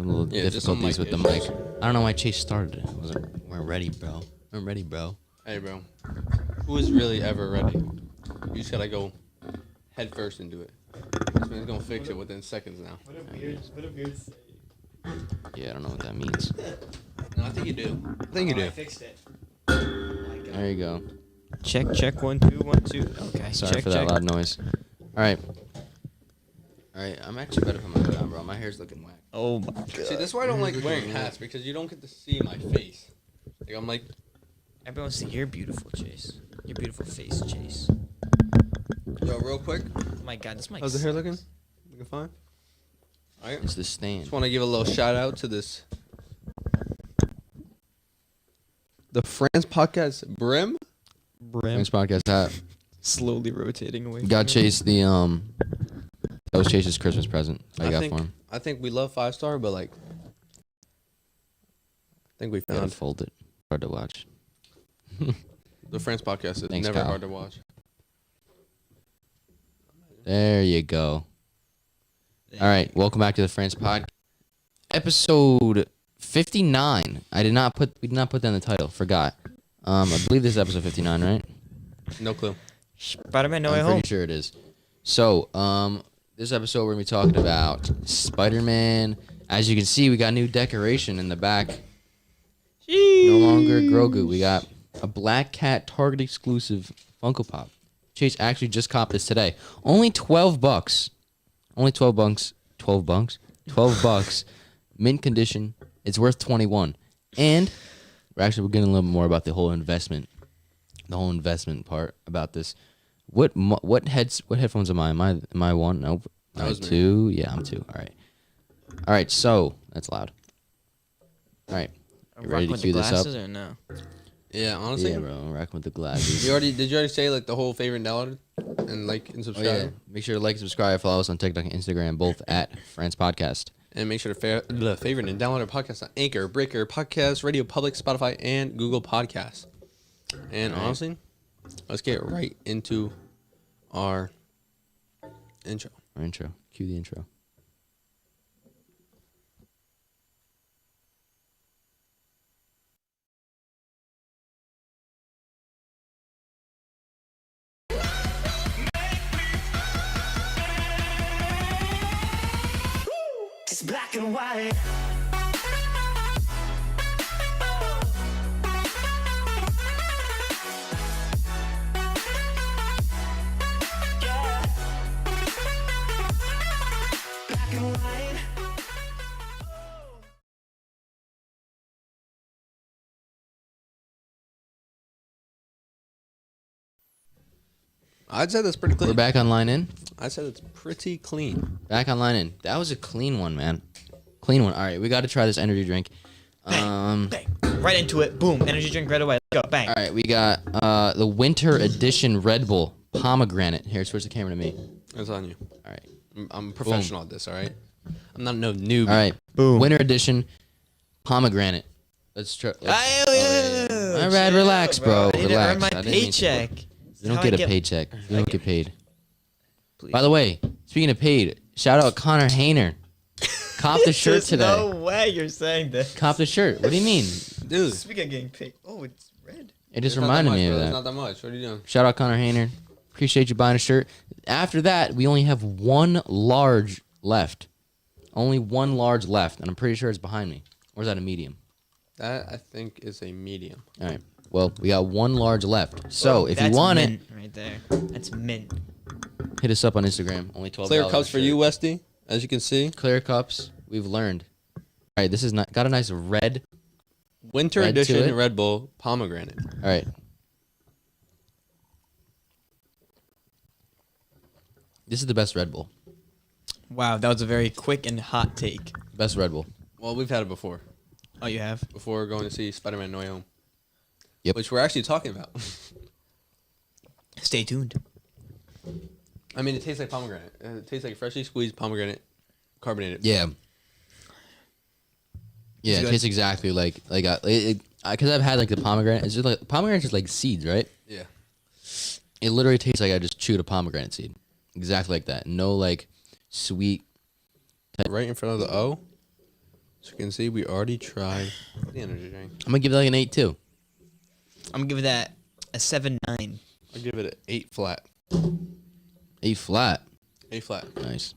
having a little difficulties with the mic. I don't know why Chase started it. We're ready, bro. I'm ready, bro. Hey, bro. Who is really ever ready? You just gotta go head first into it. This man's gonna fix it within seconds now. What a weird say. Yeah, I don't know what that means. No, I think you do. I think you do. I fixed it. There you go. Check, 1 2 1 2. Okay. Sorry for that loud noise. All right. I'm actually better put my hood on, bro. My hair's looking whack. Oh my god. See, that's why I don't like wearing hats, because you don't get to see my face. Like, I'm like... Everyone wants to see your beautiful Chase. Your beautiful face, Chase. Yo, real quick. Oh my god, this mic How's the hair looking? sucks. Looking fine? Alright. It's the stand. Just want to give a little shout out to this... The France Podcast Brim? Thanks, podcast hat. Slowly rotating away. Got Chase the That was Chase's Christmas present. I got for him. I think we love 5-star, but like, I think we Gotta found fold it. Hard to watch. the France Podcast is Thanks, never Kyle. hard to watch. There you go. All right, welcome back to the France Podcast, episode 59. We did not put that in the title. Forgot. I believe this is episode 59, right? No clue. Spider-Man No Way I'm Home. pretty sure it is. So, this episode we're gonna be talking about Spider-Man. As you can see, we got new decoration in the back. No longer Grogu. We got a Black Cat Target exclusive Funko Pop. Chase actually just copped this today. Only $12. Only 12 bucks. 12 bucks. 12 bucks. Mint condition. It's worth 21. And we're getting a little bit more about the whole investment. The whole investment part about this. What headphones am I? Am I one? Nope. That was me. Two. Yeah, I'm two. All right. So that's loud. All right. You ready to cue this up? Or no? Yeah, honestly. Yeah, bro. I'm rocking with the glasses. Did you already say like the whole favorite and download and like and Oh, subscribe? yeah. Make sure to like, subscribe, follow us on TikTok and Instagram, both at France Podcast. And make sure to favorite and download our podcast on Anchor, Breaker, Podcast, Radio Public, Spotify, and Google Podcasts. And honestly, let's get right into our intro. Our intro. Cue the intro. It's black and white. Yeah. Black and white. I'd say that's pretty clean. We're back on line in. I'd say that's pretty clean. Back on line in. That was a clean one, man. Clean one. All right, we got to try this energy drink. Bang. Right into it. Boom. Energy drink right away. Let's go. Bang. All right, we got the Winter Edition Red Bull Pomegranate. Here, switch the camera to me. That's on you. All right. I'm professional at this, all right? I'm not no newbie. All right. Boom. Winter Edition Pomegranate. Let's try. All right, relax, bro. I need to Relax. earn my I didn't mean to. paycheck. You don't get a paycheck. You don't get paid. By the way, speaking of paid, shout out Connor Hayner. Cop the shirt There's today. no way you're saying this. Cop the shirt. What do you mean? Dude. Speaking of getting paid. Oh, it's red. It just It's not that reminded much, me of bro. that. It's not that much. What are you doing? Shout out Connor Hayner. Appreciate you buying a shirt. After that, we only have one large left. Only one large left, and I'm pretty sure it's behind me. Or is that a medium? That, I think, is a medium. All right. Well, we got one large left. So if you That's want mint right there. That's mint. it, hit us up on Instagram. Only $12. Clear a cups for shirt. you, Westy, as you can see. Clear cups. We've learned. All right. This is got a nice red. Winter Red to it. Edition Red Bull Pomegranate. All right. This is the best Red Bull. Wow, that was a very quick and hot take. Best Red Bull. Well, we've had it before. Oh, you have? Before going to see Spider-Man No Way Home. Yep. Which we're actually talking about. Stay tuned. I mean, it tastes like pomegranate. It tastes like freshly squeezed pomegranate, carbonated. Yeah. Yeah, it good? tastes exactly like because I've had like the pomegranate. It's just like pomegranate is like seeds, right? Yeah. It literally tastes like I just chewed a pomegranate seed, exactly like that. No like sweet. Right in front of the O. So you can see we already tried the energy drink. I'm gonna give it like an 8 too. I'm gonna give that a 7-9. I'll give it an 8 flat. 8 flat. 8 flat. Nice.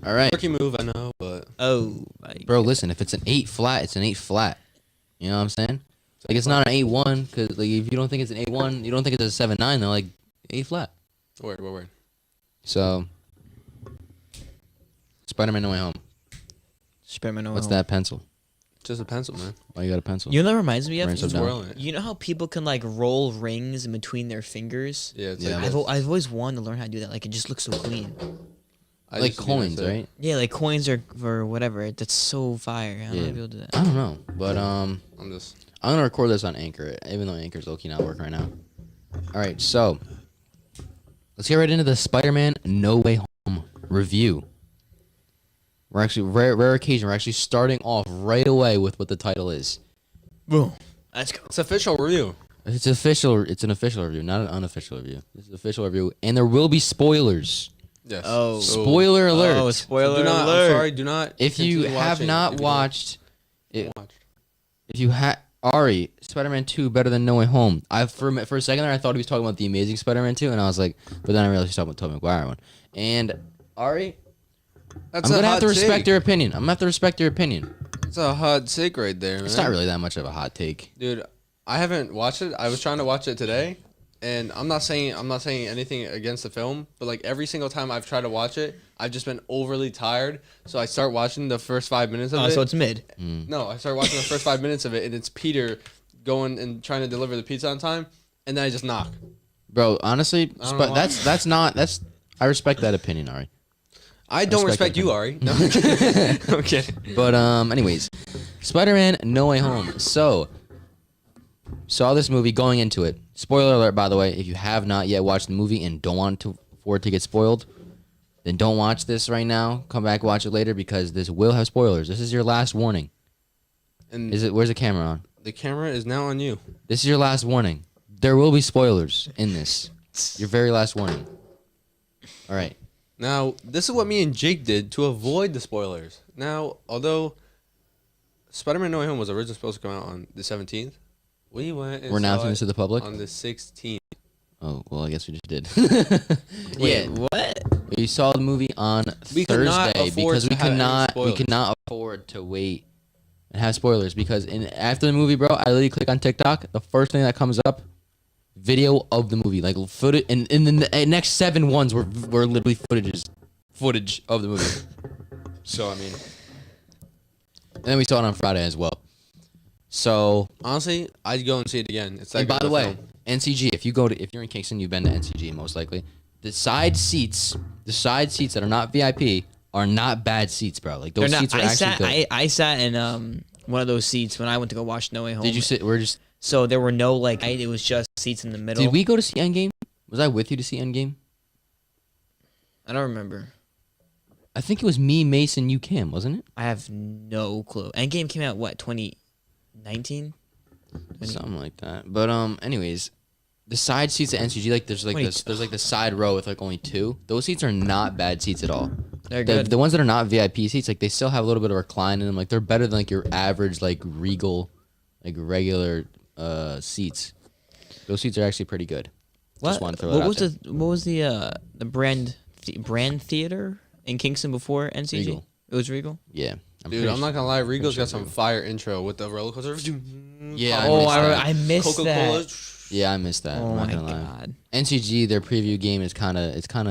All right, Rookie move, I know, but Oh, my bro. Listen, if it's an 8 flat, it's an 8 flat. You know what I'm saying? Like it's not an 8-1 because like if you don't think it's an 8-1, you don't think it's a 7-9. They're like 8 flat. word. So, Spider-Man No Way Home. Spider-Man No Way What's Home. that pencil? Just a pencil, man. Why you got a pencil? You know what that reminds me of? Rain some down. Swirling it. You know how people can like roll rings in between their fingers? Yeah, it's Yeah. like I've, this. I've always wanted to learn how to do that. Like it just looks so clean. I Like used to do that coins, too. right? Yeah, like coins or whatever. That's so fire. I don't know Yeah. if you'll do that. I don't know, but I'm just. I'm gonna record this on Anchor, even though Anchor's low-key not working right now. All right, so let's get right into the Spider-Man No Way Home review. We're actually rare occasion. We're actually starting off right away with what the title is. Boom. Let's go. It's official review. It's official. It's an official review, not an unofficial review. It's an official review, and there will be spoilers. Yes. Oh. So- Spoiler alert! Oh, so spoiler do not, alert. I'm sorry, do not. If you continue have watching not if you watched, don't watch. if you had Ari, Spider-Man 2 better than No Way Home. For a second there, I thought he was talking about the Amazing Spider-Man 2, and I was like, but then I realized he's talking about Tobey Maguire one. And Ari, That's I'm gonna a have to hot respect take. your opinion. I'm gonna have to respect your opinion. It's a hot take right there, man. It's not really that much of a hot take. Dude, I haven't watched it. I was trying to watch it today, and I'm not saying anything against the film, but like every single time I've tried to watch it, I've just been overly tired. So I start watching the first 5 minutes of Oh, it. so it's mid. No, I start watching the first 5 minutes of it, and it's Peter going and trying to deliver the pizza on time, and then I just knock. Bro, honestly, I don't know why. that's I respect that opinion, Ari. I don't respect respect you, that. Ari. No. Okay. But anyways, Spider-Man No Way Home. So, saw this movie going into it. Spoiler alert, by the way, if you have not yet watched the movie and don't want for it to get spoiled, then don't watch this right now. Come back, watch it later because this will have spoilers. This is your last warning. And Where's the camera on? the camera is now on you. This is your last warning. There will be spoilers in this. Your very last warning. All right. Now, this is what me and Jake did to avoid the spoilers. Now, although Spider-Man No Way Home was originally supposed to come out on the 17th, we went and We're announcing saw this it to the public. on the 16th. Oh, well, I guess we just did. Wait, yeah. what? We saw the movie on We could not Thursday afford because to we have could any not spoilers. afford to wait and have spoilers because after the movie, bro, I literally click on TikTok. The first thing that comes up, video of the movie, like footage, and the next 7 ones were literally footage of the movie. So I mean, and then we saw it on Friday as well. So Honestly, I'd go and see it again. It's like and by the way, NCG, if you're in Kingston, you've been to NCG most likely. The side seats that are not VIP are not bad seats, bro. Like those They're not- seats are actually good. I sat in one of those seats when I went to go watch No Way Home. Did you sit? So there were no like. It was just seats in the middle. Did we go to see Endgame? Was I with you to see Endgame? I don't remember. I think it was me, Mason, you, Cam, wasn't it? I have no clue. Endgame came out what 2019? Something like that. But anyways, the side seats at NCG, like there's the side row with like only 2. Those seats are not bad seats at all. They're The, good. the ones that are not VIP seats, like they still have a little bit of recline in them. Like they're better than like your average like Regal, like regular seats. Those seats are actually pretty good. Just wanted to throw that out there. What was the brand theater in Kingston before NCG? Regal. It was Regal. Yeah. dude, I'm not gonna lie. Regal's got some fire intro with the roller coaster. Yeah, I Oh, missed that. I missed Coca-Cola. that. Yeah, I missed that. Oh I'm not my gonna lie. god. NCG, their preview game is kind of Kind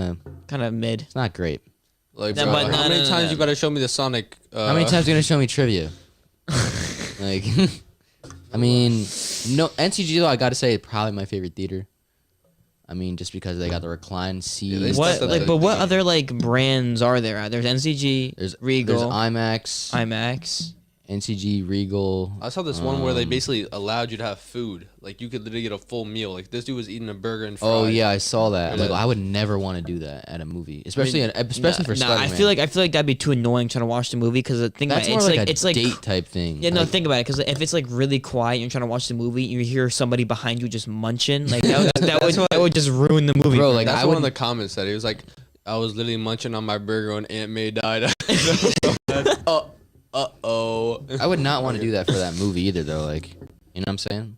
of mid. it's not great. Like, No, bro, but how no, many no, times no. you gotta show me the Sonic? How many times are you gonna show me trivia? Like, I mean, no NCG though. I gotta say, it's probably my favorite theater. I mean, just because they got the recline seats. they What stuck like? the- But what other like brands are there? There's NCG. There's Regal. There's IMAX, IMAX. NCG, Regal. I saw this one where they basically allowed you to have food. Like you could literally get a full meal. Like this dude was eating a burger and fries. Oh yeah, I saw that. Yeah. Like, I would never want to do that at a movie, especially for Spider-Man. I feel like that'd be too annoying trying to watch the movie because the thing that's about more it, like it's a like date type thing. Yeah, no, Like, think about it. Because if it's like really quiet, and you're trying to watch the movie, you hear somebody behind you just munching, like that would just ruin the movie. Bro, for like, me. That's I one of would- the comments said. He was like, I was literally munching on my burger when Aunt May died. Uh-oh. I would not want to do that for that movie either, though. Like, you know what I'm saying?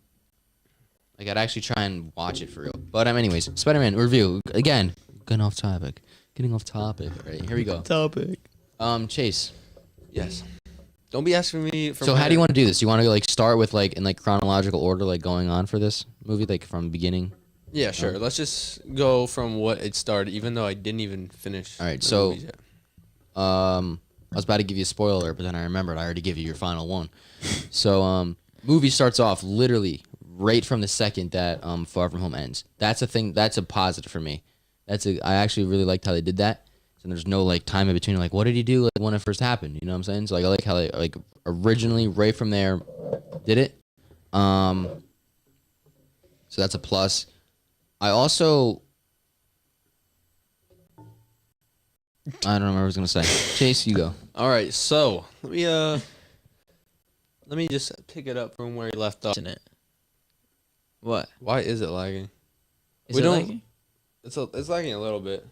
Like, I'd actually try and watch it for real. But anyways, Spider-Man review again. Getting off topic. Right, here we go. Chase. Yes. Don't be asking me for So how do you want to do this? You want to like start with like in like chronological order, like going on for this movie, like from beginning? Yeah, sure. Let's just go from what it started, even though I didn't even finish. All right, the so movies yet. I was about to give you a spoiler alert, but then I remembered I already gave you your final one. So movie starts off literally right from the second that Far From Home ends. That's a thing. That's a positive for me. I actually really liked how they did that. And there's no like time in between. Like, what did he do like when it first happened? You know what I'm saying? So like, I like how they like originally right from there did it. So that's a plus. I also I don't remember what I was gonna say. Chase, you go. All right, so let me just pick it up from where you left off. Isn't it? What? Why is it lagging? Is We it don't- lagging? It's lagging a little bit.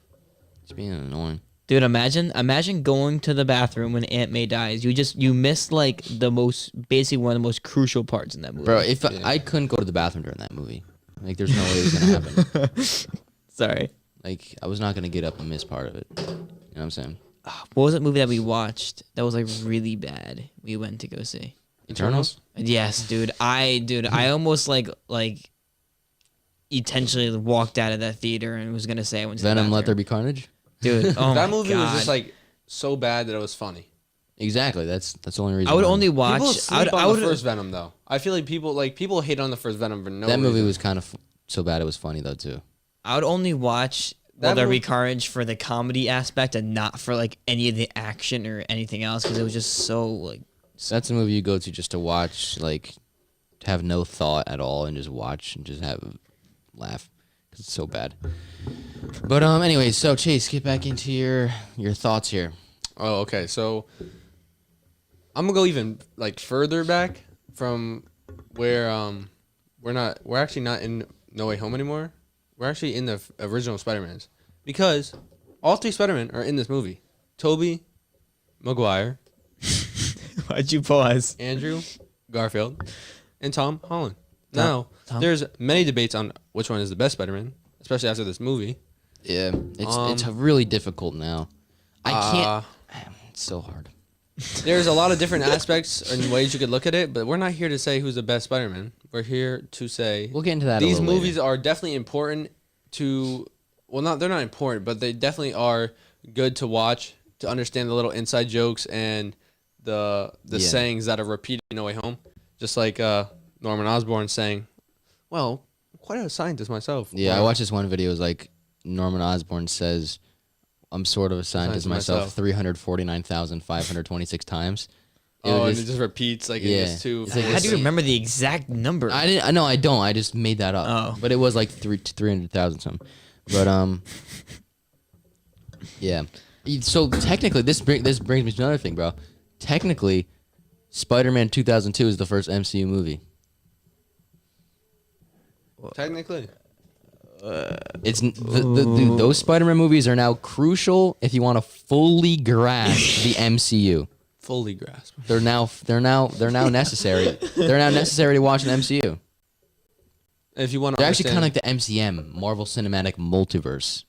It's being annoying. Dude, imagine going to the bathroom when Aunt May dies. You missed like the most basic one of the most crucial parts in that movie. Bro, if I couldn't go to the bathroom during that movie. Like, there's no way it was gonna happen. Sorry. Like, I was not gonna get up and miss part of it. You know what I'm saying? What was that movie that we watched that was like really bad? We went to go see. Eternals? Yes, dude. I almost like intentionally walked out of that theater and was gonna say I went to Venom, the Let There bathroom. Be Carnage? Dude, oh That my movie God. was just like so bad that it was funny. Exactly. That's the only reason. I would why. only watch. People I sleep would. on I the would. first Venom though. I feel like people hate on the first Venom for no That movie reason. was kind of so bad it was funny though too. I would only watch That Will There Be movie- Carnage for the comedy aspect and not for like any of the action or anything else because it was just so like. That's a movie you go to just to watch, like, to have no thought at all and just watch and just have a laugh because it's so bad. But anyway, so Chase, get back into your thoughts here. Oh, okay. So I'm gonna go even like further back from where we're actually not in No Way Home anymore. We're actually in the original Spider-Mans because all three Spider-Men are in this movie. Tobey Maguire, Why'd you pause? Andrew Garfield, and Tom Holland. Tom- Now, there's many debates on which one is the best Spider-Man, especially after this movie. Yeah, it's really difficult now. I can't. It's so hard. There's a lot of different aspects and ways you could look at it, but we're not here to say who's the best Spider-Man. We're here to say We'll get into that. these a little movies later. are definitely important to. Well, they're not important, but they definitely are good to watch to understand the little inside jokes and the Yeah. sayings that are repeated in No Way Home. Just like Norman Osborn saying, "Well, I'm quite a scientist myself." Yeah, I Or, watched this one video. It was like Norman Osborn says, "I'm sort of a scientist myself." 349,526 times. It Oh, was and just- it just repeats like Yeah. it is too. It's like How this- do you remember the exact number? I didn't. No, I don't. I just made that up. Oh. But it was like 300,000 something. But yeah. So technically, this brings me to another thing, bro. Technically, Spider-Man 2002 is the first MCU movie. Technically, It's dude, those Spider-Man movies are now crucial if you want to fully grasp the MCU. fully grasp. They're now necessary. They're now necessary to watch an MCU. If you want to, They're actually kind of like the MCM, Marvel Cinematic Multiverse.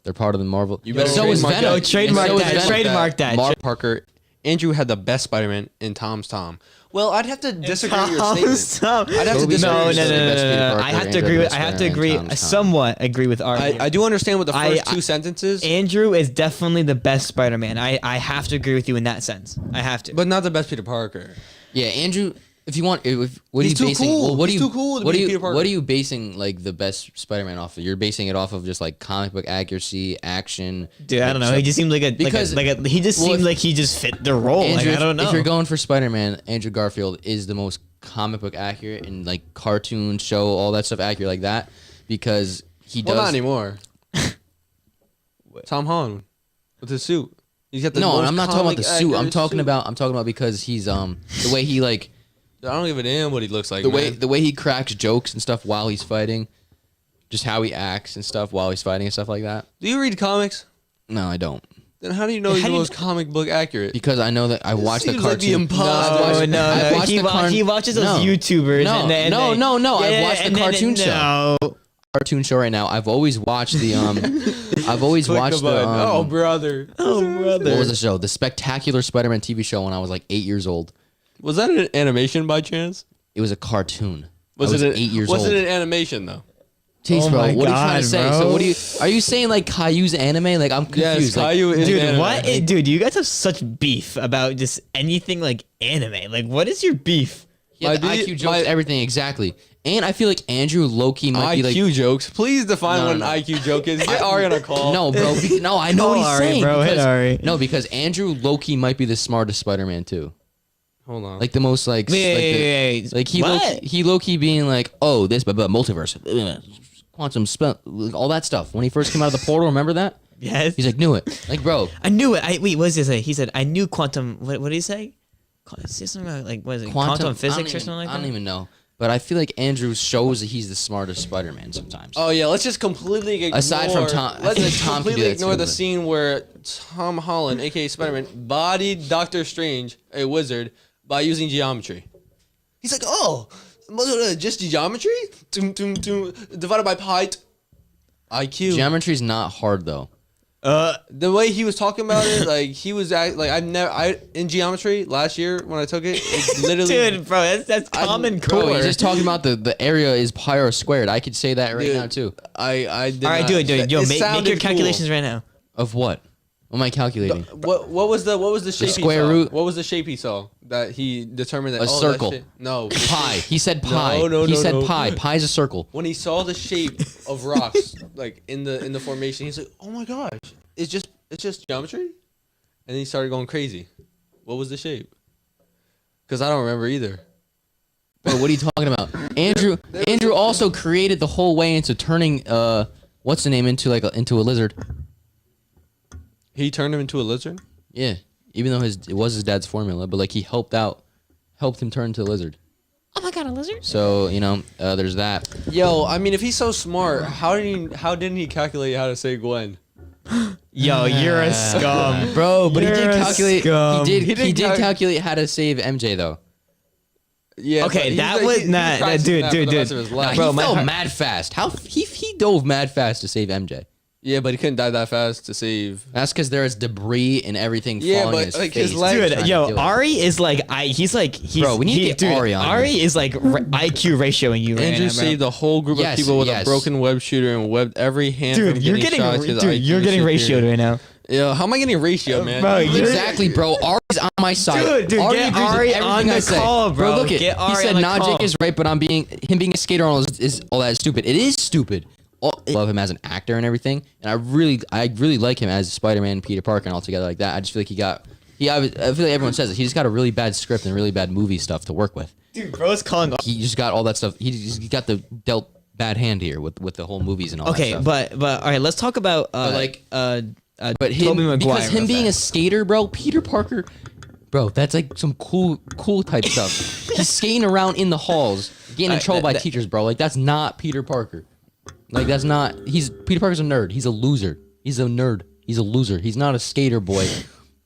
They're part of the Marvel. You better so is trademark Venom. that. Yo, trademark And so is that, Venom. trademark that. Mark Parker, Andrew had the best Spider-Man in Tom's Tom. Well, I'd have to disagree with your statement. I'd have to Toby disagree. No, no, with no, your no, statement. Best Peter no, no. Parker, I have to Andrew agree. Best I have to Spider-Man, agree. Tom's Tom. Somewhat agree with our. I do understand what the first I- two sentences, Andrew is definitely the best Spider-Man. I have to agree with you in that sense. I have to. but not the best Peter Parker. Yeah, Andrew. If you want, what are He's you too basing? cool. Well, what He's are you? too cool to what be are you? Peter Parker. What are you basing like the best Spider-Man off of? You're basing it off of just like comic book accuracy, action. Dude, I don't know. stuff. He just seemed like a Because- he just well, seemed if- like he just fit the role. Andrew, Like, I don't know. If you're going for Spider-Man, Andrew Garfield is the most comic book accurate and like cartoon show all that stuff accurate like that because he Well, does. not anymore. Tom Holland with his suit. He's got the No, most I'm not talking about the comic suit. I'm accurate talking suit. about because he's the way he like I don't give a damn what he looks like. the way man. the way he cracks jokes and stuff while he's fighting, just how he acts and stuff while he's fighting and stuff like that. Do you read comics? No, I don't. Then how do you know he's How the do you most comic book accurate? Because I know that I watched the seems like the cartoon. imposter. No. He watches those YouTubers. No, and then no. Yeah, I've watched the and then- cartoon show. No. Cartoon show right now. I've always watched the I've always Click watched the button. Oh, brother. what was the show? The Spectacular Spider-Man TV show when I was like 8 years old. Was that an animation by chance? It was a cartoon. Was I was it 8 years was old. it an animation though? Taste, Oh bro. my What are you trying God, to say? bro. So what are you saying like Caillou's anime? Like I'm Yes, confused. Like, Caillou is Dude, anime. what? Dude, you guys have such beef about just anything like anime. Like, what is your beef? he had the My IQ jokes, everything exactly. And I feel like Andrew Loki might be like IQ jokes. Please define No, what no, an no. IQ joke is. Get Ari on a call. no, bro. No, I know what he's Ari, saying. bro. Hit because- Ari. No, because Andrew Loki might be the smartest Spider-Man too. Hold on. Like the most like Wait. like he What? Loki being like, oh, this but multiverse, quantum spell, all that stuff. When he first came out of the portal, remember that? Yes. He's like, knew it. Like, bro, I knew it. Wait, what does he say? He said, I knew quantum. What did he say? Say something about, like, what is it? Quantum physics or something like that? I don't even know. But I feel like Andrew shows that he's the smartest Spider-Man sometimes. Oh yeah, let's just completely ignore. Aside from Tom- I let's think just Tom can do completely that ignore too, the but- scene where Tom Holland, aka Spider-Man, bodied Doctor Strange, a wizard, by using geometry. He's like, oh, just geometry? Divided by pi. IQ. Geometry's not hard though. The way he was talking about it, like he was in geometry last year when I took it. It's literally, Dude, bro, that's common Bro, core. he's just talking about the area is pi r squared. I could say that right Dude, now too. I did. All right, not, do it. Yo, make sounded your cool. calculations right now. Of what? What am I calculating? What was the shape? square he saw? root? What was the shape he saw that he determined that A that circle. shit- No, Pi. He said pi. No, he no, said no. pi. Pi is a circle. When he saw the shape of rocks, like in the formation, he's like, "Oh my gosh, it's just geometry," and then he started going crazy. What was the shape? Because I don't remember either. Bro, what are you talking about? Andrew also created the whole way into turning what's the name into into a lizard. He turned him into a lizard. Yeah, even though it was his dad's formula, but like he helped him turn into a lizard. Oh my god, a lizard? So there's that. Yo, I mean, if he's so smart, how didn't he calculate how to say Gwen? Yo, you're a scum. Bro, but You're he a did calculate. scum. He He did didn't calculate how to save MJ though. Yeah. Okay, but that he's was he's not practicing dude, that for dude, the rest dude. of his Nah, life. he Bro, my fell heart- mad fast. How he dove mad fast to save MJ. Yeah, but he couldn't die that fast to save. That's because there is debris and everything Yeah, falling but, in his like, face. his leg- Dude, trying to yo, do it. Ari is like, Bro, we need to get Ari on Ari here. is like IQ ratioing you right Andrew now, bro. saved a whole group Yes, of people with yes. a broken web shooter and webbed every hand. Dude, from you're getting getting, shot to the dude, you're IQ getting superior. ratioed right now. Yo, how am I getting ratio, man? Bro, you're- Exactly, bro. Ari's on my side. Dude, Ari get agrees with Ari everything on I the say. call, bro. Look at Get he Ari said on the call. Najik is right, but him being a skater and all is all that is stupid. It is stupid. I love him as an actor and everything, and I really like him as Spider-Man, Peter Parker, and all together like that. I just feel like I feel like everyone says it. He just got a really bad script and really bad movie stuff to work with. Dude, bro's calling. He just got all that stuff. He got the dealt bad hand here with the whole movies and all Okay, that stuff. but all right, let's talk about like, but him, Tobey Maguire because him real being a fast. skater, bro, Peter Parker, bro, that's like some cool type stuff. He's skating around in the halls, getting in trouble by teachers, bro. Like that's not Peter Parker. Like that's not. Peter Parker's a nerd. He's a loser. He's a nerd. He's a loser. He's not a skater boy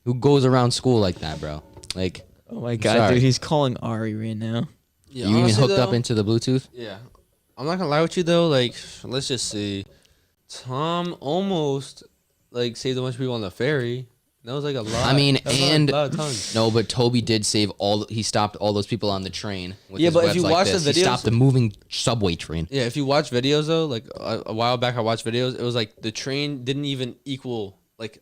who goes around school like that, bro. Like, Oh my god, sorry. dude, he's calling Ari right now. Yeah, you even honestly, hooked up though- into the Bluetooth? Yeah, I'm not gonna lie with you though. Like, let's just see. Tom almost like saved a bunch of people on the ferry. That was like a lot. I mean, that was and a lot of tons. no, but Toby did save he stopped all those people on the train. With Yeah, his but if webs you like watch the this. He videos- stopped the moving subway train. Yeah, if you watch videos though, like a while back I watched videos. It was like the train didn't even equal like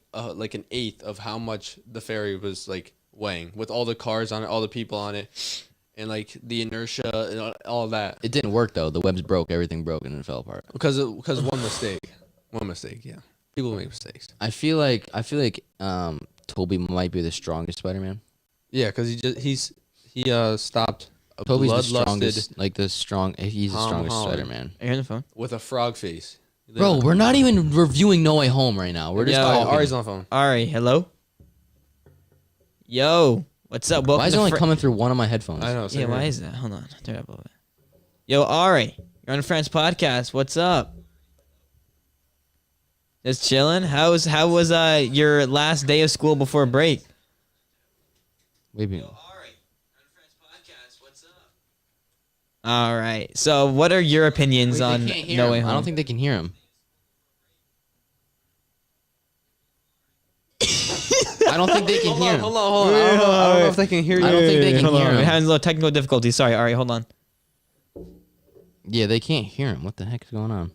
an eighth of how much the ferry was like weighing with all the cars on it, all the people on it, and like the inertia and all that. It didn't work though. The webs broke. Everything broke and it fell apart. Because one mistake. Yeah, people make mistakes. I feel like Toby might be the strongest Spider-Man. Yeah, because he stopped a Toby's the bloodlusted strongest, like he's the Tom strongest Holland. Spider-Man. Are you on the phone? with a frog face. Bro, we're not even reviewing No Way Home right now. We're just yeah, talking. Ari's on the phone. Ari, hello. Yo, what's up? Welcome Why is to it only Fr- coming through one of my headphones? I know. Yeah, same why here. is that? Hold on, turn it up a little bit. Yo, Ari, you're on the Friends podcast. What's up? Just chilling. How was your last day of school before break? Wait a minute. All right. So, what are your opinions Wait, on they can't hear No him. Way Home? I don't think they can hear him. I don't think they can hear him. Hold on. I don't know if they can hear you. I don't think they can Hold hear on. We're him. having a little technical difficulty. Sorry, Ari. Hold on. Yeah, they can't hear him. What the heck is going on?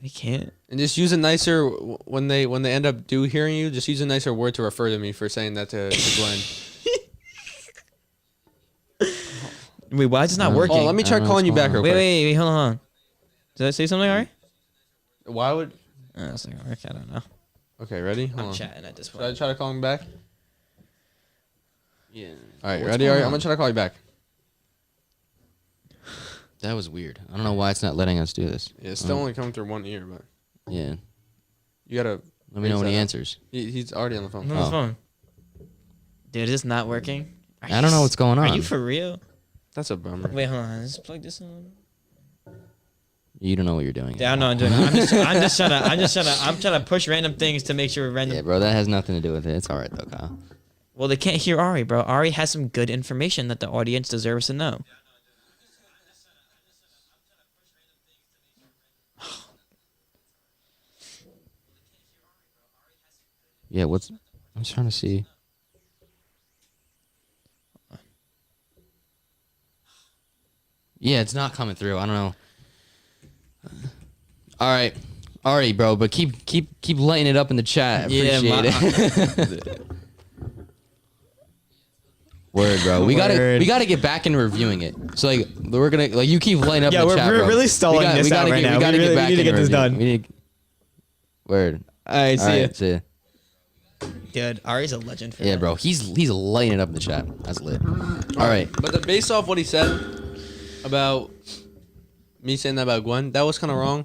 They can't. And just use a nicer when they end up hearing you. Just use a nicer word to refer to me for saying that to Glenn. Wait, why is it not working? Oh, let me try I don't know calling you what's back real going wait, quick. hold on. Did I say something, Ari? Why would? It's not gonna work. I don't know. Okay, ready? Hold I'm on. chatting at this Should I point. try to call him back? Yeah. All right, What's ready? going All right, I'm on? gonna try to call you back. That was weird. I don't know why it's not letting us do this. Yeah, it's still only coming through one ear, but Yeah. you gotta. Let me know when he Raise that up. answers. He's already on the phone. I'm on his Oh. phone. Dude, is this not working? Are I you don't know what's going Are on. you for real? That's a bummer. Wait, hold on. Let's plug this in. You don't know what you're doing. Yeah, I know I'm doing. I'm just trying to push random things to make sure random. Yeah, bro, that has nothing to do with it. It's all right though, Kyle. Well, they can't hear Ari, bro. Ari has some good information that the audience deserves to know. Yeah, what's? I'm just trying to see. Yeah, it's not coming through. I don't know. All right, alright, bro, but keep lighting it up in the chat. I Yeah, appreciate it. Word, bro. We Word. gotta get back into reviewing it. So like we're gonna like you keep lighting up Yeah, in the we're- chat, we're bro. really stalling this out right now. We gotta We get really back need to into get this reviewing. done. We need. Word. All right, All see right, see ya. Dude, Ari's a legend for Yeah, that. bro. He's lighting it up in the chat. That's lit. All right. But based off what he said about me saying that about Gwen, that was kind of wrong.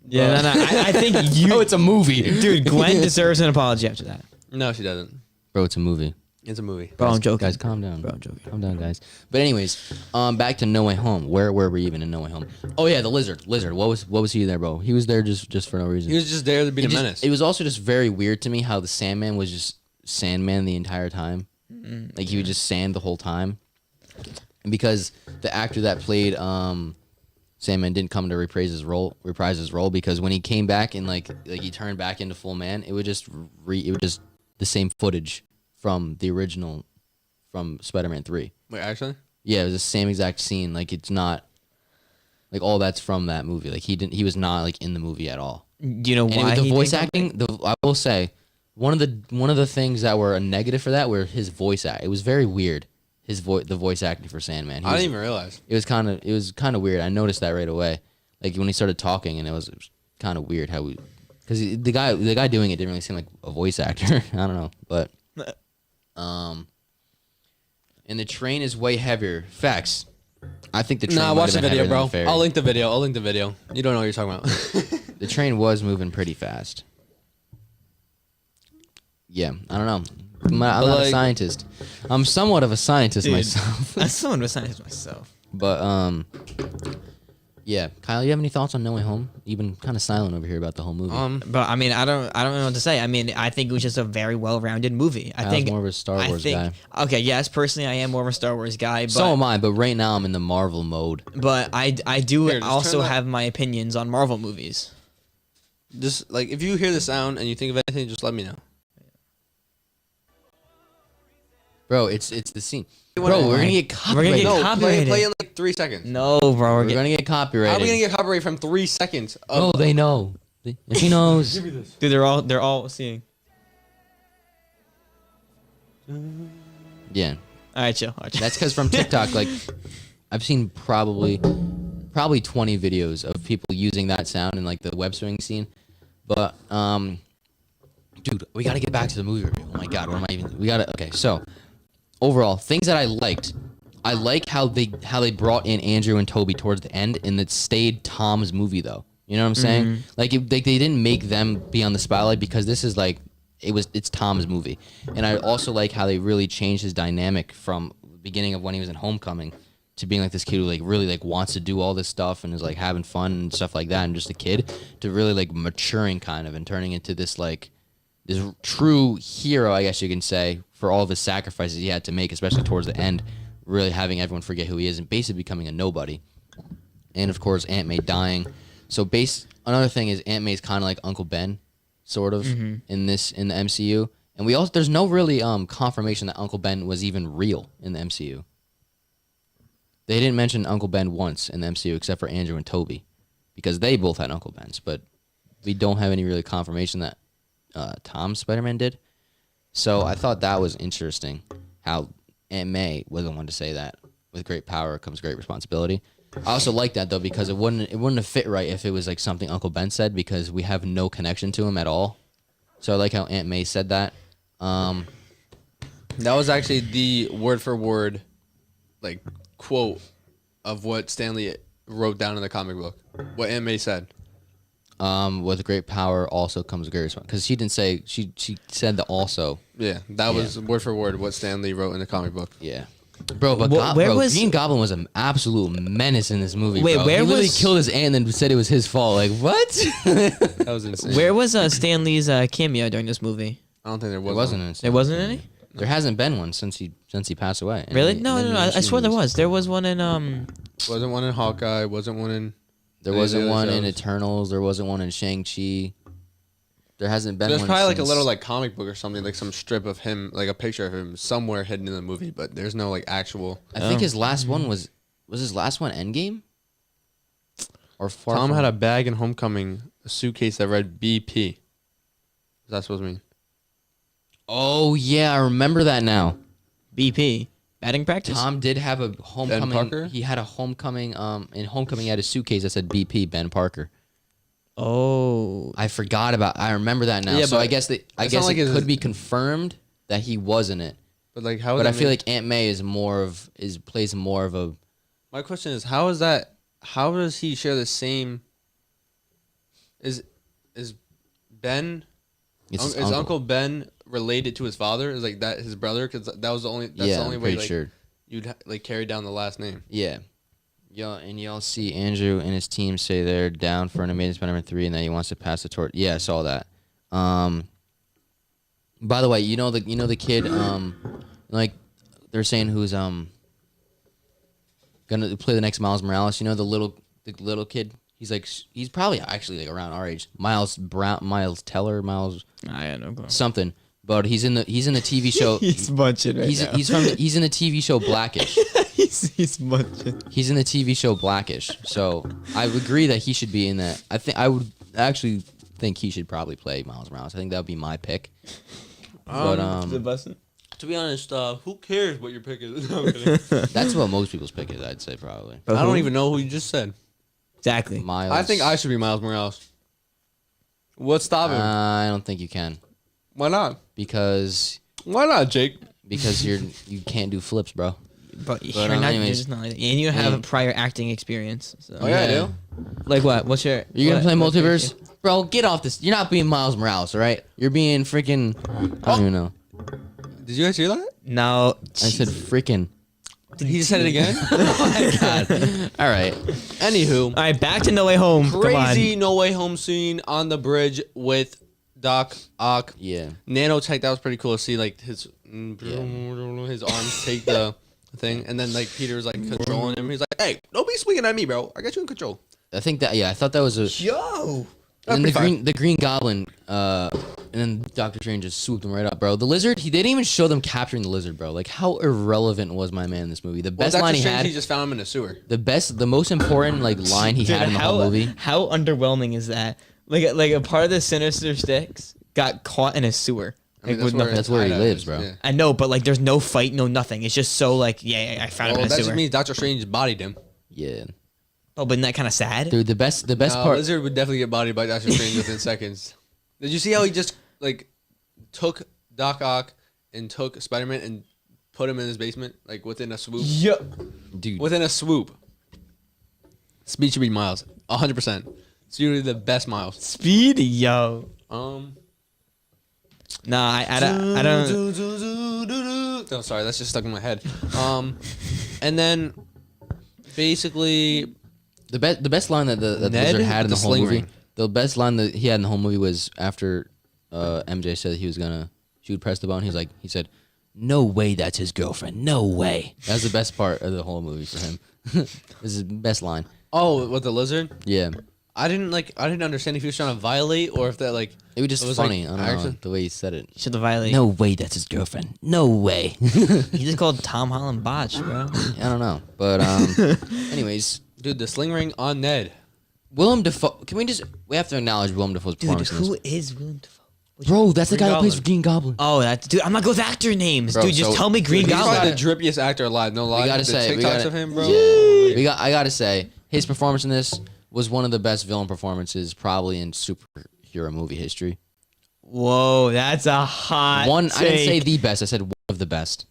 Yeah, no. I think you. Oh, it's a movie, Dude, Gwen deserves an apology after that. No, she doesn't. Bro, it's a movie. It's a movie. Bro, I'm joking. Guys, calm down. Bro, I'm joking. Calm down, guys. But anyways, back to No Way Home. Where were we even in No Way Home? Oh yeah, the lizard. What was he there, bro? He was there just for no reason. He was just there to be It the just- menace. It was also just very weird to me how the Sandman was just Sandman the entire time. Like he would just sand the whole time. And because the actor that played Sandman didn't come to reprise his role because when he came back and like he turned back into full man, it was just the same footage from the original from Spider-Man 3. Wait, actually? Yeah, it was the same exact scene. Like it's not like all that's from that movie. Like he was not like in the movie at all. Do you know And why the he voice didn't come acting, I will say, one of the things that were a negative for that were his voice act. It was very weird. The voice acting for Sandman. I didn't even realize. It was kind of weird. I noticed that right away. Like when he started talking, and it was kind of weird how because the guy doing it didn't really seem like a voice actor. I don't know, but and the train is way heavier. Facts. I think the train. Nah, might watch have the been video, heavier than bro. the ferry. I'll link the video. You don't know what you're talking about. The train was moving pretty fast. Yeah, I don't know. I'm not a like- scientist. I'm somewhat of a scientist Dude. myself. I'm someone was scientist myself. But yeah. Kyle, you have any thoughts on No Way Home? You've been kind of silent over here about the whole movie. But I mean, I don't know what to say. I mean, I think it was just a very well-rounded movie. I Kyle's think more of a Star Wars guy. Okay, yes, personally, I am more of a Star Wars guy. But So am I, but right now I'm in the Marvel mode. But I do Here, just also turn that- have my opinions on Marvel movies. Just like if you hear the sound and you think of anything, just let me know. Bro, it's the scene. Bro, Bro, we're gonna get We're gonna copyrighted. get No, copyrighted. play in like 3 seconds. No, bro, We're gonna get How copyrighted. are we gonna get copyright from 3 seconds? Oh, they know. If he knows. dude, they're all seeing. Yeah. All right, chill. That's because from TikTok, like, I've seen probably 20 videos of people using that sound in like the web swing scene. But dude, we gotta get back to the movie review. Oh my god, what am I even? Okay. So overall, things that I liked. I like how they brought in Andrew and Toby towards the end, and it stayed Tom's movie though. You know what I'm saying? Like they didn't make them be on the spotlight because this is like it's Tom's movie. And I also like how they really changed his dynamic from the beginning of when he was in Homecoming to being like this kid who like really like wants to do all this stuff and is like having fun and stuff like that and just a kid to really like maturing kind of and turning into this like this true hero, I guess you can say, for all of his sacrifices he had to make, especially towards the end, really having everyone forget who he is and basically becoming a nobody. And of course Aunt May dying. So another thing is Aunt May's kind of like Uncle Ben sort of in the MCU. And there's no really confirmation that Uncle Ben was even real in the MCU. They didn't mention Uncle Ben once in the MCU except for Andrew and Toby, because they both had Uncle Bens, but we don't have any really confirmation that Tom's Spider-Man did. So I thought that was interesting, how Aunt May was the one to say that with great power comes great responsibility. I also like that though, because it wouldn't have fit right if it was like something Uncle Ben said, because we have no connection to him at all. So I like how Aunt May said that. That was actually the word for word, like, quote of what Stanley wrote down in the comic book. What Aunt May said. With great power also comes great responsibility. Because she didn't say, she said the also. Yeah, that was word for word what Stanley wrote in the comic book. Yeah. Bro, but Green Goblin was an absolute menace in this movie. Wait, bro. where he literally was- killed his aunt and then said it was his fault. Like, what? That was insane. Where was Stan Lee's cameo during this movie? I don't think there was. There wasn't. one. There wasn't any? There hasn't been one since he passed away. Really? No. I swear there was. There was one in Wasn't one in Hawkeye. Wasn't one in. There any of the wasn't other one in shows. Eternals. There wasn't one in Shang-Chi. There hasn't been There's one probably like a since- little like comic book or something, like some strip of him, like a picture of him somewhere hidden in the movie, but there's no like actual. I think his last one was his last one Endgame? Or Far Tom From... had a bag in Homecoming, a suitcase that read BP. What's that supposed to mean? Oh, yeah, I remember that now. BP batting practice. Tom did have a homecoming. Parker? He had a homecoming. In Homecoming, he had a suitcase that said BP, Ben Parker. Oh, I forgot about. I remember that now. Yeah, so but I guess it's it not like could be confirmed that he was in it. But like how? But I feel like Aunt May plays more of a. my question is how is that? How does he share the same? Is Ben? It's his Is Uncle Ben related to his father? Is like that his brother? Because that was the only. That's yeah, the only I'm way pretty like, sure. you'd like carry down the last name. Yeah. Y'all see Andrew and his team say they're down for an Amazing Spider-Man 3 and that he wants to pass the torch. Yeah, I saw that. By the way, you know the kid like they're saying who's gonna play the next Miles Morales. You know the little kid. He's probably actually like around our age. Miles Teller, I don't know. something. But he's in the TV show. He's munching right now. He's in the TV show Blackish. he's munching. He's in the TV show Blackish, so I would agree that he should be in that. I would actually think he should probably play Miles Morales. I think that would be my pick. But To be honest, who cares what your pick is? No, I'm kidding. that's what most people's pick is. I'd say probably I don't even know who you just said. Exactly. Miles. I think I should be Miles Morales. What's stopping? I don't think you can Why not? because Why not, Jake? you can't do flips, bro. But you're not. You're anyways. just not. And you have a prior acting experience. So. Oh yeah, I Yeah. do. Like what? What's your? You're gonna play what's your- multiverse, bro. Get off this. You're not being Miles Morales, all right? You're being freaking. I don't even know. Did you guys hear that? No. I said freaking. He just said it again. All right. Anywho, All right, back to No Way Home. Come on. crazy No Way Home scene on the bridge with Doc Ock. Yeah. Nanotech, that was pretty cool to see like his arms take the thing, and then like Peter was like controlling him. He's like, "Hey, don't be swinging at me, bro. I got you in control." I think that. Yeah, I thought that was a. Yo. And That'd be the Green Goblin, and then Doctor Strange just swooped him right up, bro. The lizard, they didn't even show them capturing the lizard, bro. Like how irrelevant was my man in this movie? The Well, best Doctor line he Strange, had, he just found him in a sewer. the most important like line he had in the whole movie. How underwhelming is that? Like a part of the Sinister Six got caught in a sewer. I mean, Like, with nothing. That's where he hideout lives, is, bro. I know, but like, there's no fight, no nothing. It's just so like, yeah, I found Well, him that in a just sewer. means Doctor Strange bodied him. Yeah, Oh, but isn't that kind of sad? dude. The best No, part. Lizard would definitely get bodied by Doctor Strange within seconds. Did you see how he just like took Doc Ock and took Spider-Man and put him in his basement like within a swoop? Yeah. Dude, Within a swoop. Speed should be Miles, 100%. It's usually the best Miles. Speedy, yo. Nah, I don't. Oh, sorry, that's just stuck in my head. And then basically The best line that the Ned Lizard had in the with the whole sling movie. ring. The best line that he had in the whole movie was after MJ said she would press the button. He said, "No way, that's his girlfriend. No way." That's the best part of the whole movie for him. This is his best line. oh, with the lizard. Yeah, I didn't understand if he was trying to violate or if that like it was just it was funny. like, I don't know actually- the way he said it. Should the violate? No way, that's his girlfriend. No way. He just called Tom Holland botch, bro. I don't know, but anyways, dude, the sling ring on Ned. Willem Dafoe. We have to acknowledge Willem Dafoe's Dude, performance. in this. who is Willem Dafoe? Bro, that's the Green guy that plays Goblin. for Green Goblin. Oh, dude, I'm not good with actor names. Bro, dude, just so- tell me Green He's probably Goblin. the drippiest actor alive. No lie. We gotta the say, TikToks of him, bro. I gotta say, his performance in this was one of the best villain performances probably in superhero movie history. Whoa, that's a hot I didn't say take. the best. I said one of the best.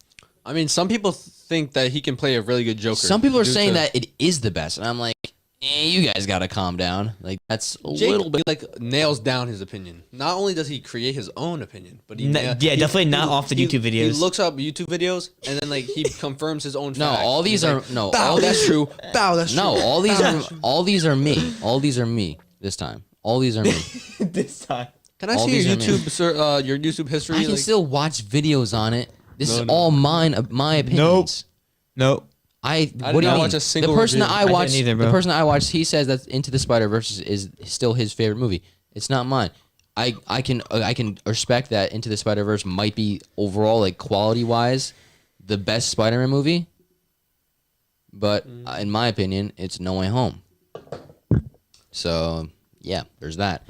I mean, some people think that he can play a really good Joker. Some people are due saying to- that it is the best, and I'm like, you guys gotta calm down. Like that's a Jake little bit. like nails down his opinion. Not only does he create his own opinion, but he Definitely not off the YouTube He videos. looks up YouTube videos and then like he confirms his own. No, facts. all these He's are like, no. Bow, all that's these, true. Bow, that's No, true. all these Bow, are that's true. all these are me. All these are me this time. All these are me. this time. Can I all see your these are me. YouTube, sir, your YouTube history? I can like- still watch videos on it. This No, is no. all mine. My opinions. Nope. What do did you not mean? watch a single the person review. that I I didn't watched, either, bro. the person that I watched, he says that Into the Spider-Verse is still his favorite movie. It's not mine. I can respect that Into the Spider-Verse might be overall like quality wise the best Spider-Man movie, but in my opinion, it's No Way Home. So yeah, there's that.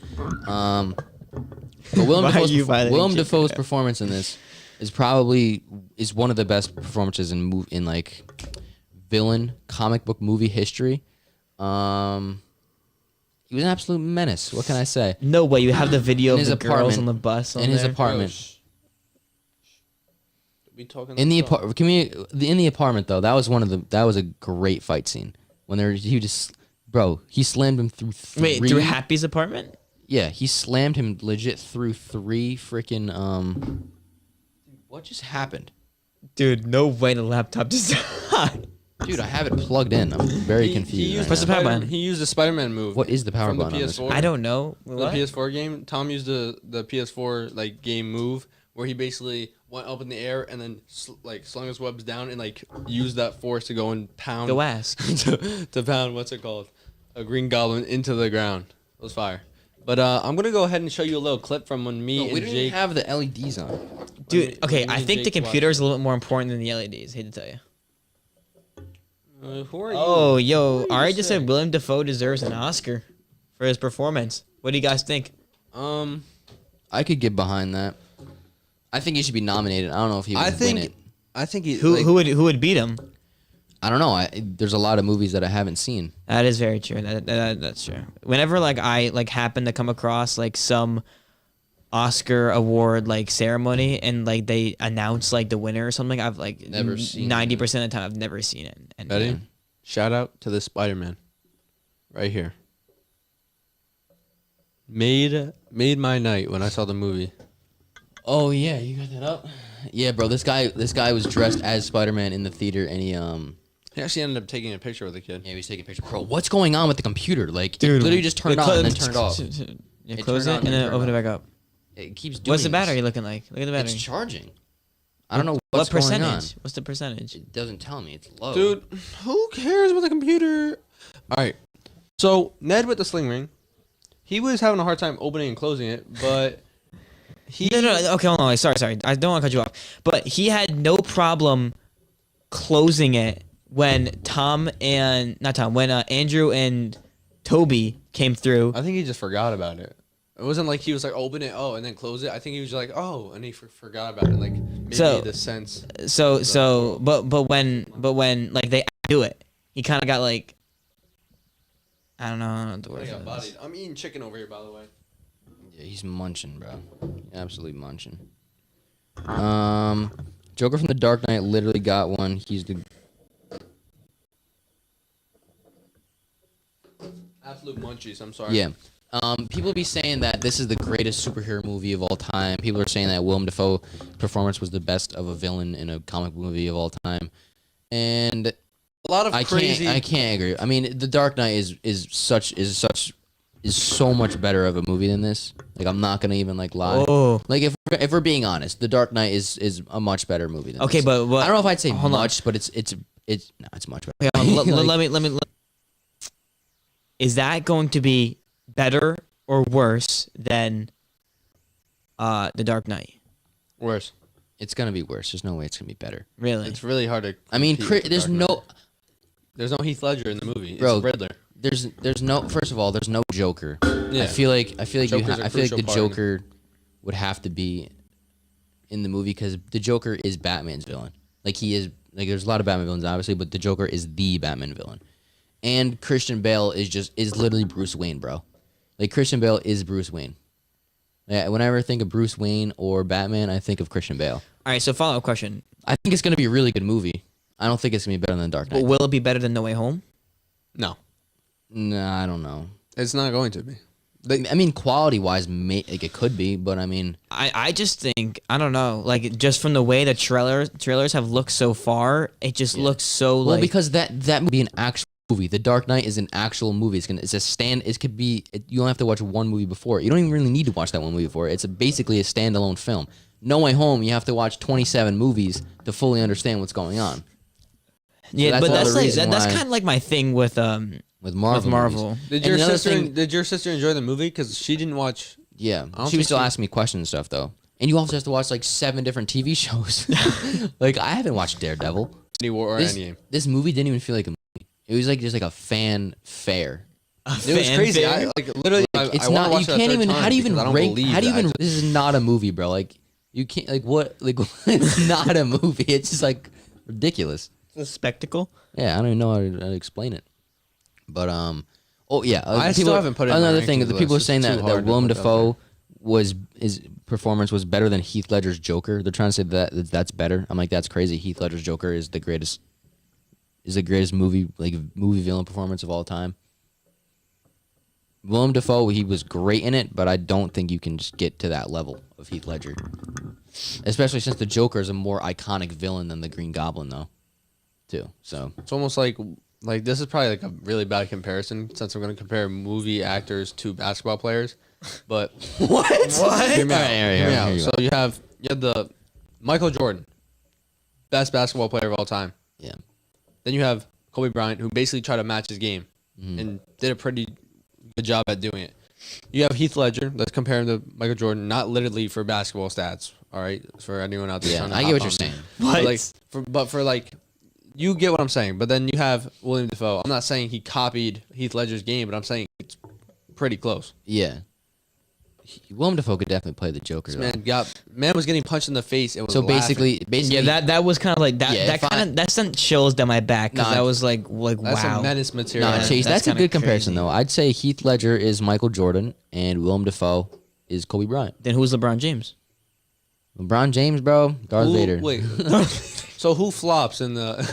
But Willem Why are Dafoe's, you violating Willem Kit Dafoe's Kat? performance in this is one of the best performances in like villain comic book movie history. He was an absolute menace. What can I say? No way. You have the video In of his the girls apartment. on the bus. In his there? apartment. We talking In the about- apartment, in the apartment though, that was a great fight scene when he slammed him through three. Wait, through Happy's apartment? Yeah, he slammed him legit through three freaking What just happened? Dude, no way the laptop just died. Dude, I have it plugged in. I'm very confused. right Press now. the power Spider- button. He used the Spider-Man move. What is the power from button on the this? PS4? I don't know. The What? PS4 game. Tom used the PS4 like game move where he basically went up in the air and then slung his webs down and like used that force to go and pound. Go ask. to pound what's it called? A Green Goblin into the ground. It was fire. But I'm gonna go ahead and show you a little clip from when me No, and we don't Jake. even have the LEDs on. Dude, okay, when me I and think the Jake computer is a little bit more important than the LEDs. Hate to tell you. Who are you? Oh, yo, you Ari just say? said Willem Dafoe deserves an Oscar for his performance. What do you guys think? I could get behind that. I think he should be nominated. I don't know if he would I win it. think. I think he. Who like, who would beat him? I don't know. There's a lot of movies that I haven't seen. That is very true. That's true. Whenever like I like happen to come across like some Oscar award like ceremony and like they announce like the winner or something, I've like Never seen 90% of the time I've never seen it. And Ready? Shout out to the Spider-Man, right here. Made my night when I saw the movie. Oh yeah, you got that up. Yeah, bro. This guy was dressed as Spider-Man in the theater, and he He actually ended up taking a picture with the kid. yeah, he was taking a picture. Bro, what's going on with the computer? Like, it literally just turned on and then turned off. You It close turned it on and and then turned open it off. back up. It keeps doing. What's the this. battery looking like? Look at the battery. It's charging. I don't know What what's going on. percentage? What's the percentage? It doesn't tell me. It's low. Dude, who cares about the computer? All right. So Ned with the sling ring, he was having a hard time opening and closing it, but he No. Okay, hold on. Sorry. I don't want to cut you off. But he had no problem closing it when Andrew and Toby came through. I think he just forgot about it. It wasn't like he was like open it, and then close it. I think he was like, and he forgot about it. Like maybe So- the sense. But when like they do it, he kind of got like, I don't know what the word I got is. bodied. I'm eating chicken over here, by the way. Yeah, he's munching, bro. Absolutely munching. Joker from the Dark Knight literally got one. He's the Absolute munchies. I'm sorry. yeah. People be saying that this is the greatest superhero movie of all time. People are saying that Willem Dafoe performance was the best of a villain in a comic book movie of all time. And a lot of I crazy. can't agree. I mean, The Dark Knight is so much better of a movie than this. Like, I'm not gonna even like lie. Oh. Like, if we're being honest, The Dark Knight is a much better movie than Okay, this. but I don't know if I'd say hold on. much, but it's no, it's much better. Okay, Like, let me. Is that going to be better or worse than The Dark Knight? Worse. it's gonna be worse. There's no way it's gonna be better. Really? It's really hard to. I mean, compete with there's Dark Knight. no. There's no Heath Ledger in the movie. Bro, It's Riddler. There's no. First of all, there's no Joker. Yeah. I feel like Joker's a I feel like crucial the part in it. Joker would have to be in the movie because the Joker is Batman's villain. Like he is. Like there's a lot of Batman villains, obviously, but the Joker is the Batman villain. And Christian Bale is literally Bruce Wayne, bro. Like Christian Bale is Bruce Wayne. Yeah, whenever I think of Bruce Wayne or Batman, I think of Christian Bale. All right. So follow up question: I think it's gonna be a really good movie. I don't think it's gonna be better than Dark Knight. will it be better than No Way Home? No, Nah, I don't know. it's not going to be. I mean, quality wise, like it could be, but I mean, I just think I don't know. Like just from the way the trailers have looked so far, it just looks so well, like because that would be an actual movie. The Dark Knight is an actual movie. It's a stand. It could be. You don't have to watch one movie before. You don't even really need to watch that one movie before. It's basically a standalone film. No Way Home, you have to watch 27 movies to fully understand what's going on. yeah, that's but all the that's like reason that's why- kind of like my thing with With Marvel. with Marvel. movies. Did And your another sister? thing- Did your sister enjoy the movie? Because she didn't watch. Yeah, don't she was think still she- asking me questions and stuff though. And you also have to watch like 7 different TV shows. Like I haven't watched Daredevil. Any war or This, Endgame. this movie didn't even feel like a movie. It was like just like a fan fair. It was crazy. I literally. It's I wanna not. watch You it a can't third even. time How do you even because I don't rank? believe How do you that. even? This is not a movie, bro. Like you can't. Like what? Like it's not a movie. It's just like ridiculous. a spectacle. Yeah, I don't even know how to explain it. But oh yeah. I still haven't put it in my Another thing. rankings The people are list. saying It's that too hard to Willem put out Dafoe his performance was better than Heath Ledger's Joker. They're trying to say that's better. I'm like that's crazy. Heath Ledger's Joker is the greatest. Is the greatest movie villain performance of all time. Willem Dafoe, he was great in it, but I don't think you can just get to that level of Heath Ledger. Especially since the Joker is a more iconic villain than the Green Goblin, though, too. So It's almost like this is probably like a really bad comparison since I'm going to compare movie actors to basketball players. But what? hear me out. Hear me out. Here you So go. you have the Michael Jordan, best basketball player of all time. Yeah. Then you have Kobe Bryant, who basically tried to match his game and did a pretty good job at doing it. You have Heath Ledger. Let's compare him to Michael Jordan, not literally for basketball stats. All right, for anyone out there. Yeah, trying to I get hop what you're on me. saying. What? But for like, you get what I'm saying. But then you have William Dafoe. I'm not saying he copied Heath Ledger's game, but I'm saying it's pretty close. Yeah. Willem Dafoe could definitely play the Joker. Though. Man was getting punched in the face. And was So laughing. basically, Yeah, that was kind of like that. Yeah, that if I- kind of that sent chills down my back because Nah, that was like That's wow. some menace material. Nah, Yeah, Chase, that's that's a kinda good comparison, crazy. though. I'd say Heath Ledger is Michael Jordan and Willem Dafoe is Kobe Bryant. Then who's LeBron James? LeBron James, bro, Darth Vader. Wait. So who flops in the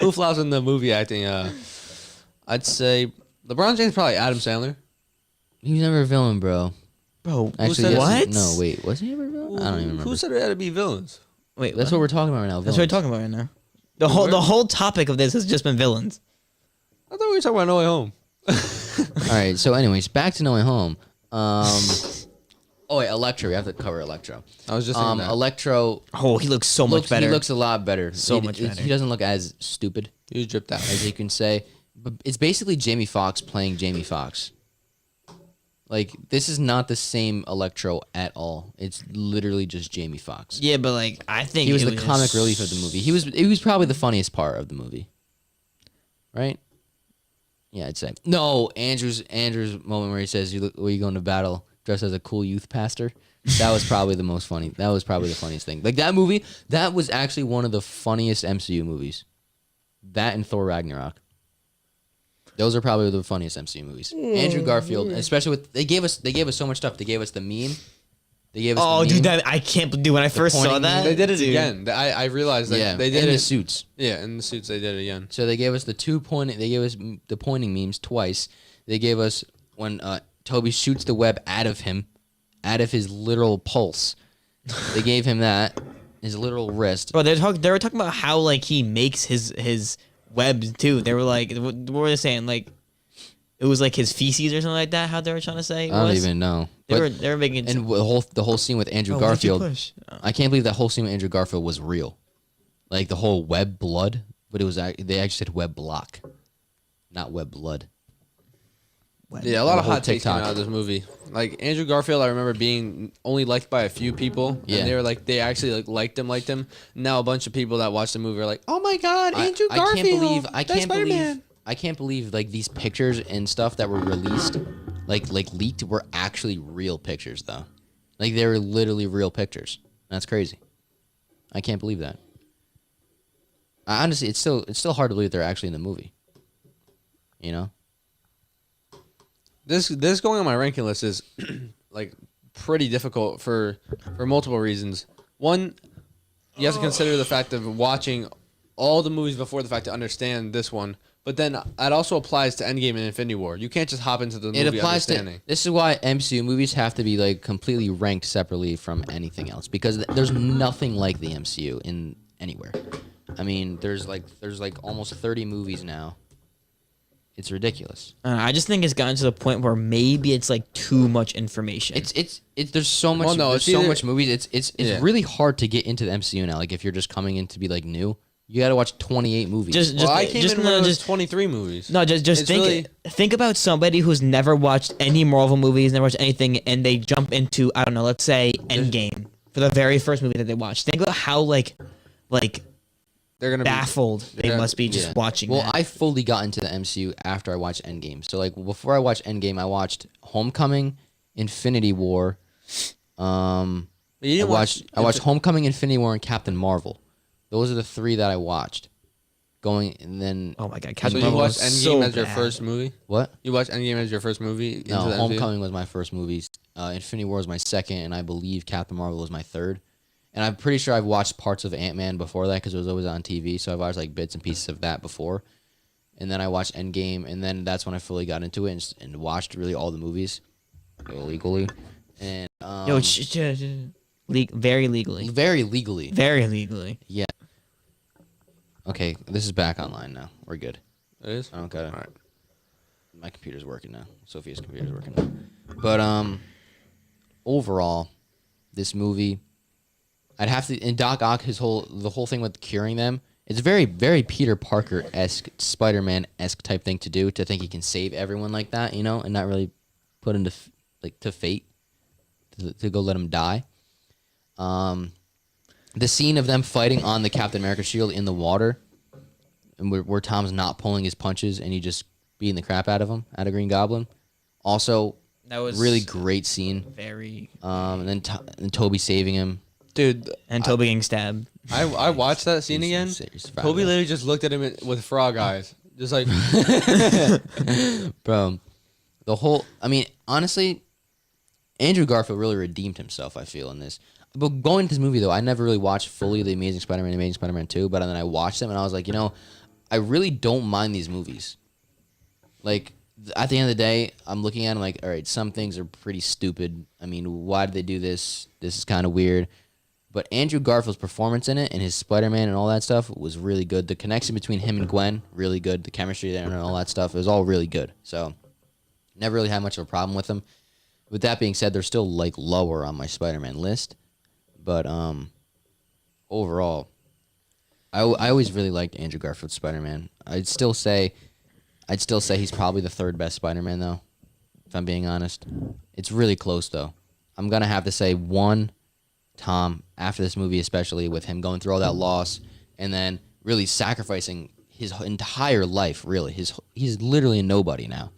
who flops in the movie acting? I'd say LeBron James, probably Adam Sandler. He was never a villain, bro. Bro, Actually, said yes, what? No, wait, was he ever a villain? I don't even remember. Who said it had to be villains? Wait, That's what we're talking about right now. That's what we're talking about right now. The whole topic of this has just been villains. I thought we were talking about No Way Home. All right. So, anyways, back to No Way Home. Oh wait, Electro. We have to cover Electro. I was just thinking that. Electro Oh, he looks so much better. He looks a lot better. So much better. He doesn't look as stupid He was dripped out. as you can say. But it's basically Jamie Foxx playing Jamie Foxx. Like this is not the same Electro at all. It's literally just Jamie Foxx. Yeah, but like I think He was it the comic relief of the movie. He was probably the funniest part of the movie. Right? Yeah, I'd say. No, Andrew's moment where he says, "You look, where you going to battle dressed as a cool youth pastor." That was probably the most funny. That was probably the funniest thing. Like that movie, that was actually one of the funniest MCU movies. That and Thor Ragnarok. Those are probably the funniest MCU movies. Andrew Garfield, especially with they gave us so much stuff. They gave us the meme. They gave us Oh, the meme. dude, that I can't. Dude, when I first saw pointing that, They did it dude. again. I realized that yeah, they did in it. the suits. Yeah, in the suits they did it again. So they gave us They gave us the pointing memes twice. They gave us when Toby shoots the web out of him, out of his literal pulse. They gave him that, his literal wrist. Bro, they were talking about how like he makes his webs too. They were like, what were they saying? Like, it was like his feces or something like that. How they were trying to say? It I don't was? even know. They But- were making. and the whole scene with Andrew why'd you Garfield. push? Oh. I can't believe that whole scene with Andrew Garfield was real. Like the whole web blood, but it was they actually said web block, not web blood. Yeah, a lot The of whole hot takes came TikTok. out of this movie. Like Andrew Garfield, I remember being only liked by a few people. Yeah. And they were like, they actually liked him. Now a bunch of people that watched the movie are like, oh my god, Andrew Garfield. I that's can't Spider-Man. believe I can't believe like these pictures and stuff that were released, like leaked, were actually real pictures though. Like they were literally real pictures. That's crazy. I can't believe that. Honestly, it's still hard to believe they're actually in the movie. You know? This going on my ranking list is like pretty difficult for multiple reasons. One, you have to consider the fact of watching all the movies before the fact to understand this one. But then it also applies to Endgame and Infinity War. You can't just hop into the movie It applies understanding. to. This is why MCU movies have to be like completely ranked separately from anything else because there's nothing like the MCU in anywhere. I mean, there's like almost 30 movies now. It's ridiculous. I just think it's gotten to the point where maybe it's like too much information. It's there's so much Well, no, there's it's so either- much movies. It's Yeah. really hard to get into the MCU now. Like if you're just coming in to be like new, you got to watch 28 movies. Well, I came just in no, when it was just 23 movies. no, just It's think really- think about somebody who's never watched any Marvel movies, never watched anything, and they jump into I don't know, let's say Endgame for the very first movie that they watched. Think about how like They're gonna baffled they Yeah. must be just Yeah. watching. Well, that. I fully got into the MCU after I watched Endgame. So like before I watched Endgame, I watched Homecoming, Infinity War. You I didn't watched Homecoming, Infinity War, and Captain Marvel. Those are the three that I watched. And then oh my god, So Captain you Marvel watched was Endgame so as your bad. first movie? what? You watched Endgame as your first movie? No, into the MCU? Homecoming was my first movie. Infinity War was my second, and I believe Captain Marvel was my third. And I'm pretty sure I've watched parts of Ant-Man before that because it was always on TV. So I've watched like bits and pieces of that before. And then I watched Endgame, and then that's when I fully got into it and watched really all the movies illegally. And Yo, very legally, very legally. very legally. Yeah. Okay, this is back online now. We're good. It is? I don't got it. All right. My computer's working now. Sophia's computer's working now. But overall, this movie, I'd have to. And Doc Ock, the whole thing with curing them, it's very, very Peter Parker-esque, Spider-Man-esque type thing to do. To think he can save everyone like that, you know, and not really put into to fate to go let him die. The scene of them fighting on the Captain America shield in the water, and where Tom's not pulling his punches and he just beating the crap out of Green Goblin. Also, That was really great scene. very. And then Toby saving him. Dude, And Toby getting stabbed. I watched that scene again. Toby literally just looked at him with frog eyes. Just like, Bro, I mean, honestly, Andrew Garfield really redeemed himself, I feel, in this. But going into this movie, though, I never really watched fully The Amazing Spider-Man and Amazing Spider-Man 2, but then I watched them, and I was like, you know, I really don't mind these movies. Like, at the end of the day, I'm looking at them like, all right, some things are pretty stupid. I mean, why did they do this? This is kind of weird. But Andrew Garfield's performance in it and his Spider-Man and all that stuff was really good. The connection between him and Gwen, really good. The chemistry there and all that stuff, it was all really good. So, never really had much of a problem with them. With that being said, they're still like lower on my Spider-Man list. But overall, I always really liked Andrew Garfield's Spider-Man. I'd still say he's probably the third best Spider-Man, though, if I'm being honest. It's really close, though. I'm going to have to say one, Tom, after this movie, especially with him going through all that loss and then really sacrificing his entire life, really. He's literally a nobody now.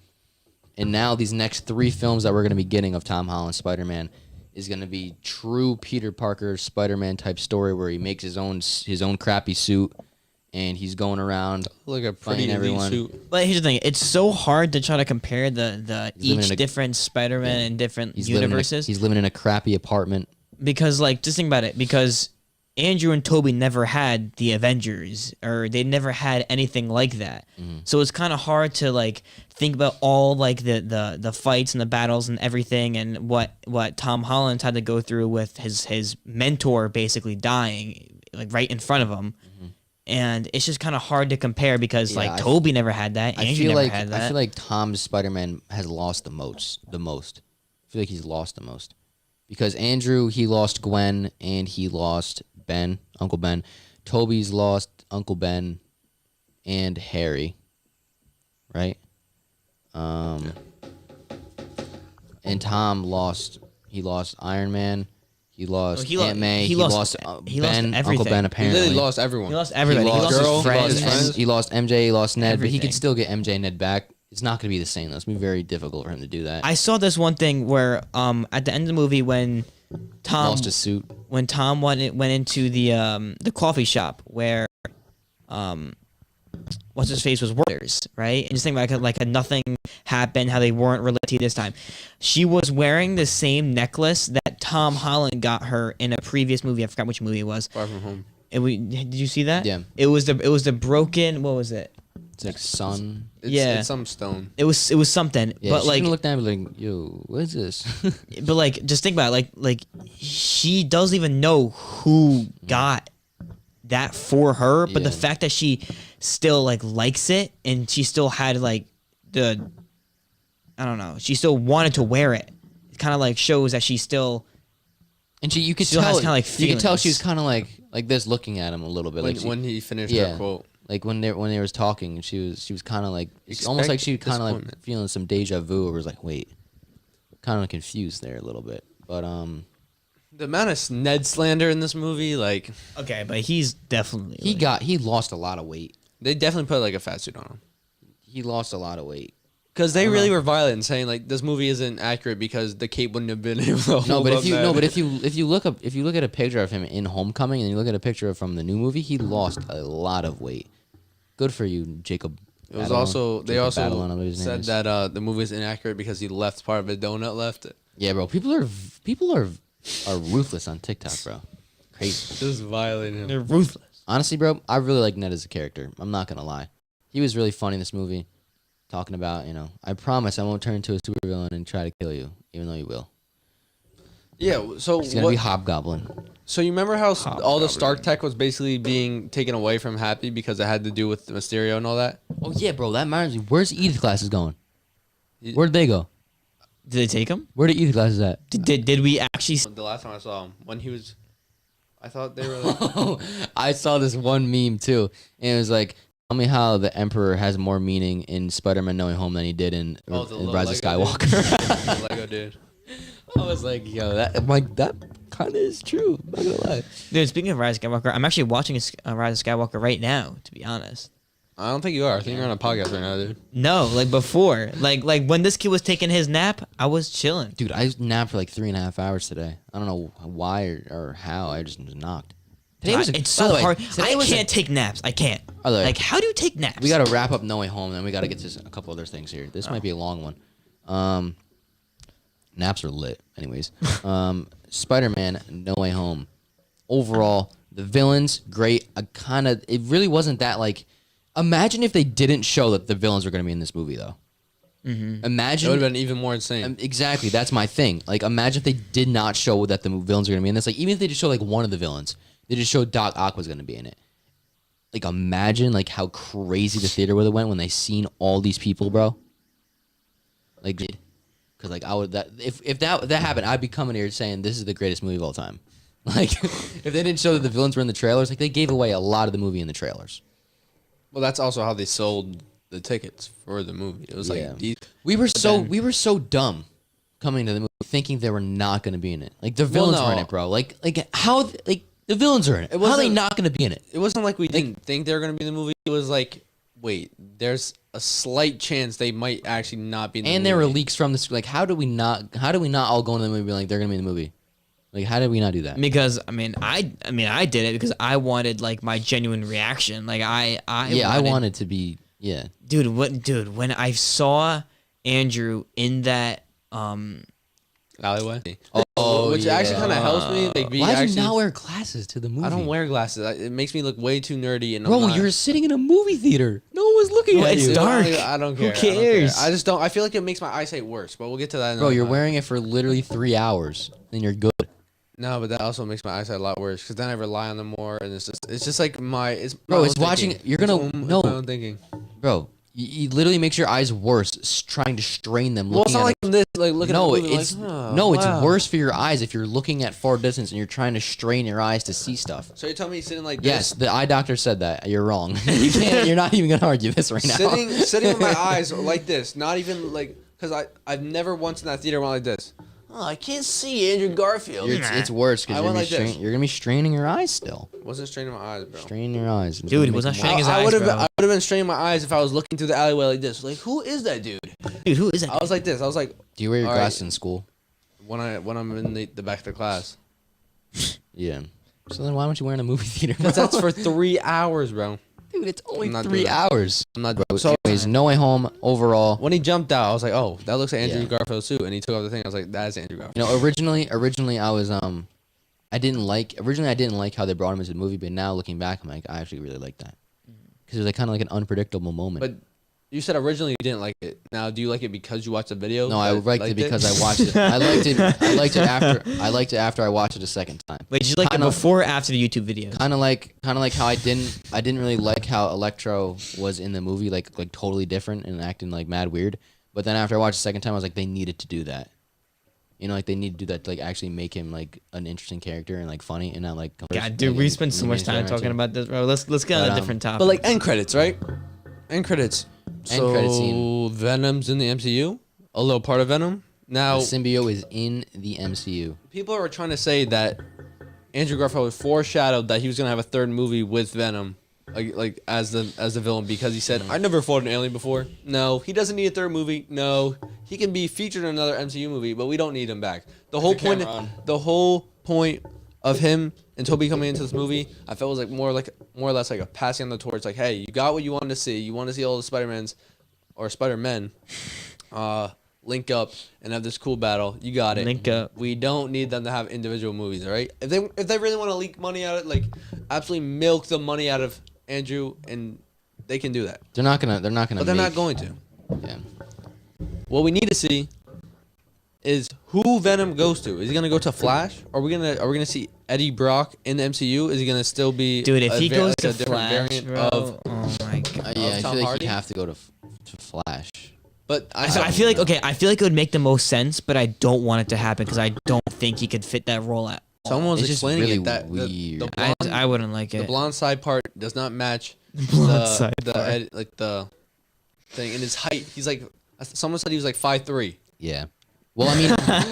And now these next 3 films that we're going to be getting of Tom Holland's Spider-Man is going to be true Peter Parker Spider-Man type story where he makes his own crappy suit and he's going around like a fighting pretty elite everyone. suit. But here's the thing: it's so hard to try to compare the He's living each in a- different Spider-Man in different He's universes. living in a crappy apartment. Because like just think about it, because Andrew and Toby never had the Avengers, or they never had anything like that. So it's kind of hard to like think about all like the fights and the battles and everything, and what Tom Holland's had to go through with his mentor basically dying like right in front of him, and it's just kind of hard to compare because Yeah, Toby never had that, Andrew never had that. I feel like Tom's Spider-Man has lost the most. I feel like he's lost the most because Andrew, he lost Gwen and he lost Ben, Uncle Ben. Toby's lost Uncle Ben and Harry, right? And Tom lost. He lost Iron Man. He lost Aunt May. He lost Ben, Uncle everything. Ben. He Apparently, literally lost everyone. He lost everybody. He lost girl, his he lost friends. his friends. He lost MJ. He lost Ned, but he Everything. could still get MJ and Ned back. It's not going to be the same. Though. It's going to be very difficult for him to do that. I saw this one thing where at the end of the movie when Tom Lost his suit. when Tom went into the coffee shop where what's his face was workers, right? And just think about like nothing happened, how they weren't related this time. She was wearing the same necklace that Tom Holland got her in a previous movie. I forgot which movie it was. Far From Home. Did you see that? Yeah. It was the broken. What was it? It's like sun. It's some stone. It was something. Yeah, but she's like gonna look down and be like, "Yo, what is this?" But like, just think about it. Like she doesn't even know who got that for her. But the Yeah. fact that she still like likes it and she still had like I don't know, she still wanted to wear it. It kind of like shows that she still. And you could Still tell, has kinda, like, you could tell she was feelings. kind of like this, looking at him a little bit. When he finished yeah, her quote. like when they was talking, and she was kind of like, it's almost like she kind of like disappointment. feeling some deja vu, or was like, wait, kind of confused there a little bit. But The amount of Ned slander in this movie, like Okay, but he's definitely he lost a lot of weight. they definitely put like a fat suit on him. He lost a lot of weight. Because they really were violent and saying like this movie isn't accurate because the cape wouldn't have been able to hold No, but up that. if you look at a picture of him in Homecoming and you look at a picture from the new movie, he lost a lot of weight. Good for you, Jacob. It was Babylon. also they Jacob also Babylon, I believe his name said is. that the movie is inaccurate because he left part of a donut left. Yeah, bro. People are ruthless on TikTok, bro. Crazy. Just violating him. they're ruthless. Honestly, bro, I really like Ned as a character. I'm not gonna lie. He was really funny in this movie. Talking about, I promise I won't turn into a supervillain and try to kill you, even though you will. Yeah, so He's gonna be Hobgoblin. So you remember how all the Stark tech was basically being taken away from Happy because it had to do with Mysterio and all that? Oh yeah, bro. That reminds me. Where's Edith classes going? Ye- Where'd they go? Did they take him? Where did Edith classes at? Did we actually? The last time I saw him, when he was, I thought they were like, I saw this one meme too, and it was like, "Tell me how the Emperor has more meaning in Spider-Man: No Way Home than he did in, the in little Rise of Lego Skywalker." dude. The Lego dude. I was like, "Yo, that kind of is true." I'm not gonna lie. Dude, speaking of Rise of Skywalker, I'm actually watching Rise of Skywalker right now. To be honest. I don't think you are. I think you're on a podcast right now, dude. No, like before, like when this kid was taking his nap, I was chilling. Dude, I napped for like 3.5 hours today. I don't know why or how. I just was knocked. Today was It's by the so way, hard. today I was a- can't take naps. I can't. By the way, Like, how do you take naps? We got to wrap up No Way Home, and then we got to get to a couple other things here. This might be a long one. Naps are lit, anyways. Spider-Man: No Way Home. Overall, the villains great. It really wasn't that like. Imagine if they didn't show that the villains were going to be in this movie, though. Mm-hmm. It Imagine. would have been even more insane. Exactly, that's my thing. Like, imagine if they did not show that the villains were going to be in this. Like, even if they just show like one of the villains, they just showed Doc Ock was going to be in it. Like, imagine like how crazy the theater would have went when they seen all these people, bro. Like, because like I would if that happened, I'd be coming here saying this is the greatest movie of all time. Like, if they didn't show that the villains were in the trailers, like they gave away a lot of the movie in the trailers. Well, that's also how they sold the tickets for the movie. It was Yeah. like these, We were so dumb coming to the movie thinking they were not going to be in it. Like the villains were in no. it, bro. Like how like the villains are in it. How are they wasn't- not going to be in it? it wasn't like we didn't think they were going to be in the movie. It was like, wait, there's a slight chance they might actually not be in the And movie. there were leaks from this. Like, how do we not all go into the movie and be like they're going to be in the movie? Like, how did we not do that? Because I did it because I wanted like my genuine reaction. Like I wanted to be dude, when I saw Andrew in that alleyway. Oh, Which actually kind of helps me. Like, Why did you not wear glasses to the movie? I don't wear glasses. It makes me look way too nerdy. And Bro, I'm not, you're sitting in a movie theater. No one was looking Well, at it's you. dark. I don't Who care. I don't care. cares? I just don't. I feel like it makes my eyesight worse. But we'll get to that. Bro, another you're time. wearing it for literally 3 hours, then you're good. No, but that also makes my eyesight a lot worse because then I rely on them more, and it's just like Bro, my it's own watching. thinking. You're gonna It's no, my own thinking. bro. It literally makes your eyes worse trying to strain them. Well, it's Looking not at like it. this. Like looking No, at the movie, it's like, oh, no, it's wow. worse for your eyes if you're looking at far distance and you're trying to strain your eyes to see stuff. So you're telling me sitting like Yes, this? the eye doctor said that. You're wrong. You can't. You're not even gonna argue this right now. Sitting with my eyes like this, not even like because I've never once in that theater went like this. Oh, I can't see Andrew Garfield. It's worse because I went like this. you're gonna be straining your eyes still. Wasn't straining my eyes, bro. Straining your eyes. Dude, he was not straining his I eyes, would have bro. I would have been straining my eyes if I was looking through the alleyway like this. Like, who is that dude? Dude, who is that? I was like this. I was like, Do you wear your All glasses right. in school? when I'm in the back of the class. Yeah. So then why aren't you wearing a movie theater? Because that's for 3 hours, bro. Dude, it's only I'm not 3 doing that. hours. I'm not. Bro, So anyways, No Way Home overall. when he jumped out, I was like, oh, that looks like Andrew Yeah. Garfield's suit, and he took off the thing. I was like, that is Andrew Garfield. You know, originally I was I didn't like how they brought him into the movie, but now looking back, I'm like, I actually really like that because it was like kind of like an unpredictable moment. But you said originally you didn't like it. Now, do you like it because you watched the video? no, I that liked it because I watched it. I liked it. I liked it after I watched it a second time. Wait, did you like it Kinda- before or after the YouTube videos? Kind of like how I didn't really like how Electro was in the movie, like totally different and acting like mad weird. But then after I watched the second time, I was like, they needed to do that. You know, like they need to do that to like actually make him like an interesting character and like funny and not like. God, dude, we spent so much time talking about this, bro. Let's get on But, a different topic. But like end credits, right? End credits. End credit scene. Venom's in the MCU. A little part of Venom. Now, The symbiote is in the MCU. people are trying to say that Andrew Garfield foreshadowed that he was gonna have a third movie with Venom, like as the villain, because he said, "I never fought an alien before." No, he doesn't need a third movie. No, he can be featured in another MCU movie, but we don't need him back. The whole point of him and Toby coming into this movie, I felt was more or less like a passing on the torch. Like, hey, you got what you wanted to see. You want to see all the Spider-Mans or Spider-Men link up and have this cool battle. You got it. Link up. We don't need them to have individual movies, all right? If they really want to leak money out of it, like absolutely milk the money out of Andrew, and they can do that. They're not gonna. But they're not going to. Yeah. What we need to see is who Venom goes to. Is he gonna go to Flash? Are we gonna see Eddie Brock in the MCU? Is he gonna still be dude, if he goes to a different Flash, variant bro, of? oh my god. Yeah, I Tom feel like Hardy? you have to go to Flash. But So I feel like I feel like it would make the most sense, but I don't want it to happen because I don't think he could fit that role at. someone was It's just explaining really it that the weird. blonde, I wouldn't like the it. blonde side part does not match blonde side the part. like the thing in his height. He's like someone said he was like 5'3". Yeah. Well, I mean,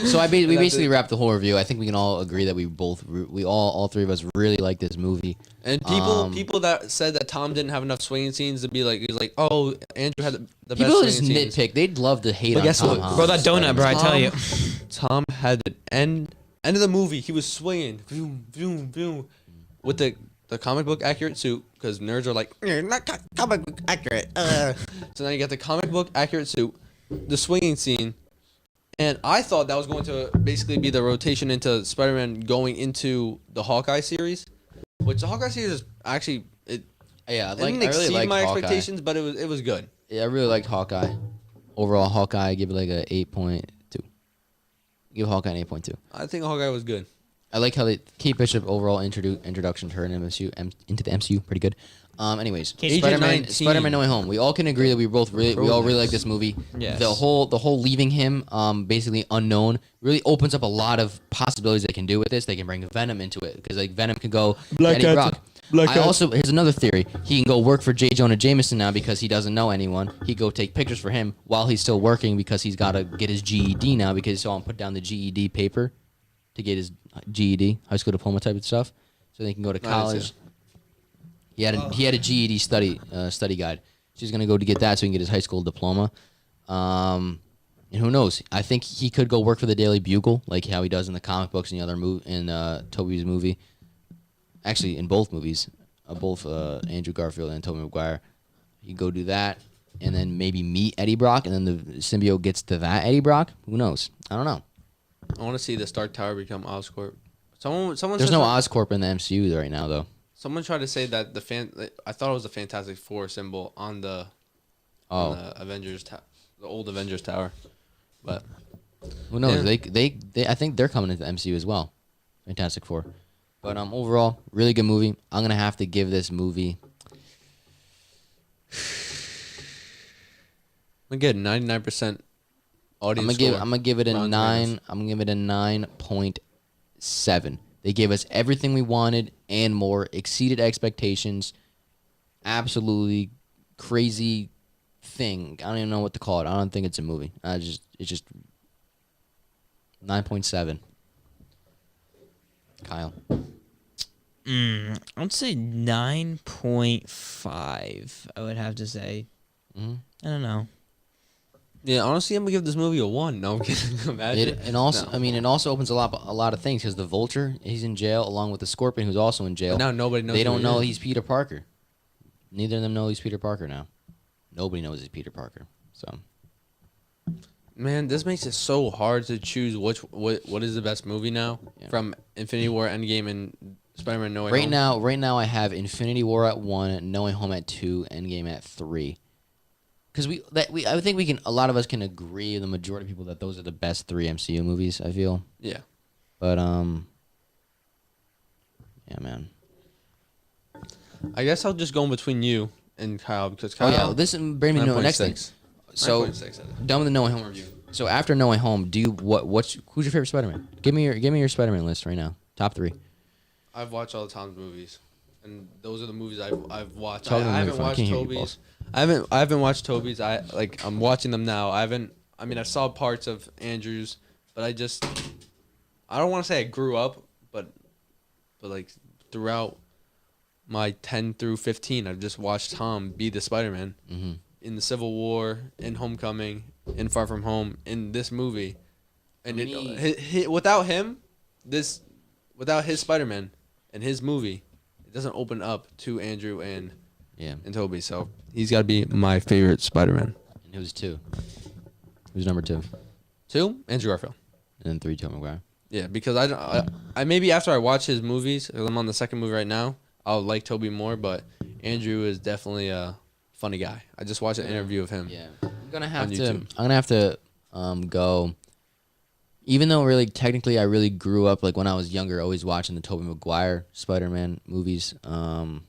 so we That's basically it. wrapped the whole review. I think we can all agree that all three of us really like this movie. And people that said that Tom didn't have enough swinging scenes to be like, he was like, oh, Andrew had the best People swinging just scenes. nitpick. They'd love to hate But on guess Tom what? Holland. Bro, that donut, bro, I tell you. Tom had the end of the movie. He was swinging, vroom, vroom, vroom, with the comic book accurate suit because nerds are like, you're not comic book accurate. So now you got the comic book accurate suit, the swinging scene, and I thought that was going to basically be the rotation into Spider-Man going into the Hawkeye series, which the Hawkeye series is actually Yeah, it didn't exceed my expectations, but it was good. Yeah, I really liked Hawkeye. Overall, Hawkeye, I give it like a 8.2. Give Hawkeye an 8.2. I think Hawkeye was good. I like how Kate Bishop overall introduction to her in into the MCU, pretty good. Anyways, Agent Spider-Man, 19. Spider-Man No Way Home. We all can agree that we all really like this movie. Yes. The whole leaving him basically unknown really opens up a lot of possibilities they can do with this. They can bring Venom into it because like Venom can go Eddie Brock. Here's another theory. He can go work for J. Jonah Jameson now because he doesn't know anyone. He go take pictures for him while he's still working because he's got to get his GED now because he saw him put down the GED paper to get his GED, high school diploma type of stuff, so they can go to college. He had a GED study guide. So he's gonna go to get that so he can get his high school diploma. And who knows? I think he could go work for the Daily Bugle, like how he does in the comic books and the other in Tobey's movie. Actually, in both movies, both Andrew Garfield and Tobey Maguire, he go do that, and then maybe meet Eddie Brock, and then the symbiote gets to that Eddie Brock. Who knows? I don't know. I want to see the Stark Tower become Oscorp. Someone There's no Oscorp in the MCU right now, though. Someone tried to say that I thought it was a Fantastic Four symbol on the Avengers the old Avengers Tower, but Who knows? Yeah. They I think they're coming into the MCU as well. Fantastic Four. But overall, really good movie. I'm gonna have to give this movie. I'm gonna get 99% audience I'm gonna give it a Rotten 9. Tomatoes. I'm gonna give it a 9.7. They gave us everything we wanted and more. Exceeded expectations. Absolutely crazy thing. I don't even know what to call it. I don't think it's a movie. It's just 9.7. Kyle. I'd say 9.5. I would have to say. Mm-hmm. I don't know. Yeah, honestly, I'm gonna give this movie a 1. No, I'm kidding. Imagine. It also, No. I mean, it also opens a lot of things because the Vulture, he's in jail along with the Scorpion, who's also in jail. But now nobody knows. They who don't he know is. he's Peter Parker. Neither of them know he's Peter Parker now. Nobody knows he's Peter Parker. So Man, this makes it so hard to choose what is the best movie now Yeah. from Infinity War, Endgame, and Spider-Man: No Way Home. right now, I have Infinity War at 1, No Way Home at 2, Endgame at 3. Because I think we can. A lot of us can agree, the majority of people, that those are the best 3 MCU movies. I feel, Yeah. but yeah, man. I guess I'll just go in between you and Kyle because Oh Kyle. yeah, this bring me to the next thing. 9.6. So 9.6, I think. done with the No Way Home review. So after No Way Home, do you who's your favorite Spider-Man? Give me your Spider-Man list right now. Top 3. I've watched all the Tom's movies, and those are the movies I've watched. Talk to them I haven't microphone. I watched can't hear you, Toby's. boss. I haven't watched Toby's. I'm watching them now. I mean, I saw parts of Andrew's, but I don't want to say I grew up, but like throughout my 10 through 15, I've just watched Tom be the Spider-Man Mm-hmm. in the Civil War, in Homecoming, in Far From Home, in this movie, and Me- without his Spider-Man and his movie, it doesn't open up to Andrew and Yeah. Toby. So he's got to be my favorite Spider-Man. And who's 2? Who's number 2? 2, Andrew Garfield. And then 3, Tobey Maguire. Yeah, because I maybe after I watch his movies, 'cause I'm on the second movie right now, I'll like Toby more, but Andrew is definitely a funny guy. I just watched an interview of him. Yeah. I'm gonna have On to. YouTube. I'm gonna have to go. Even though really technically I really grew up like when I was younger, always watching the Tobey Maguire Spider-Man movies. But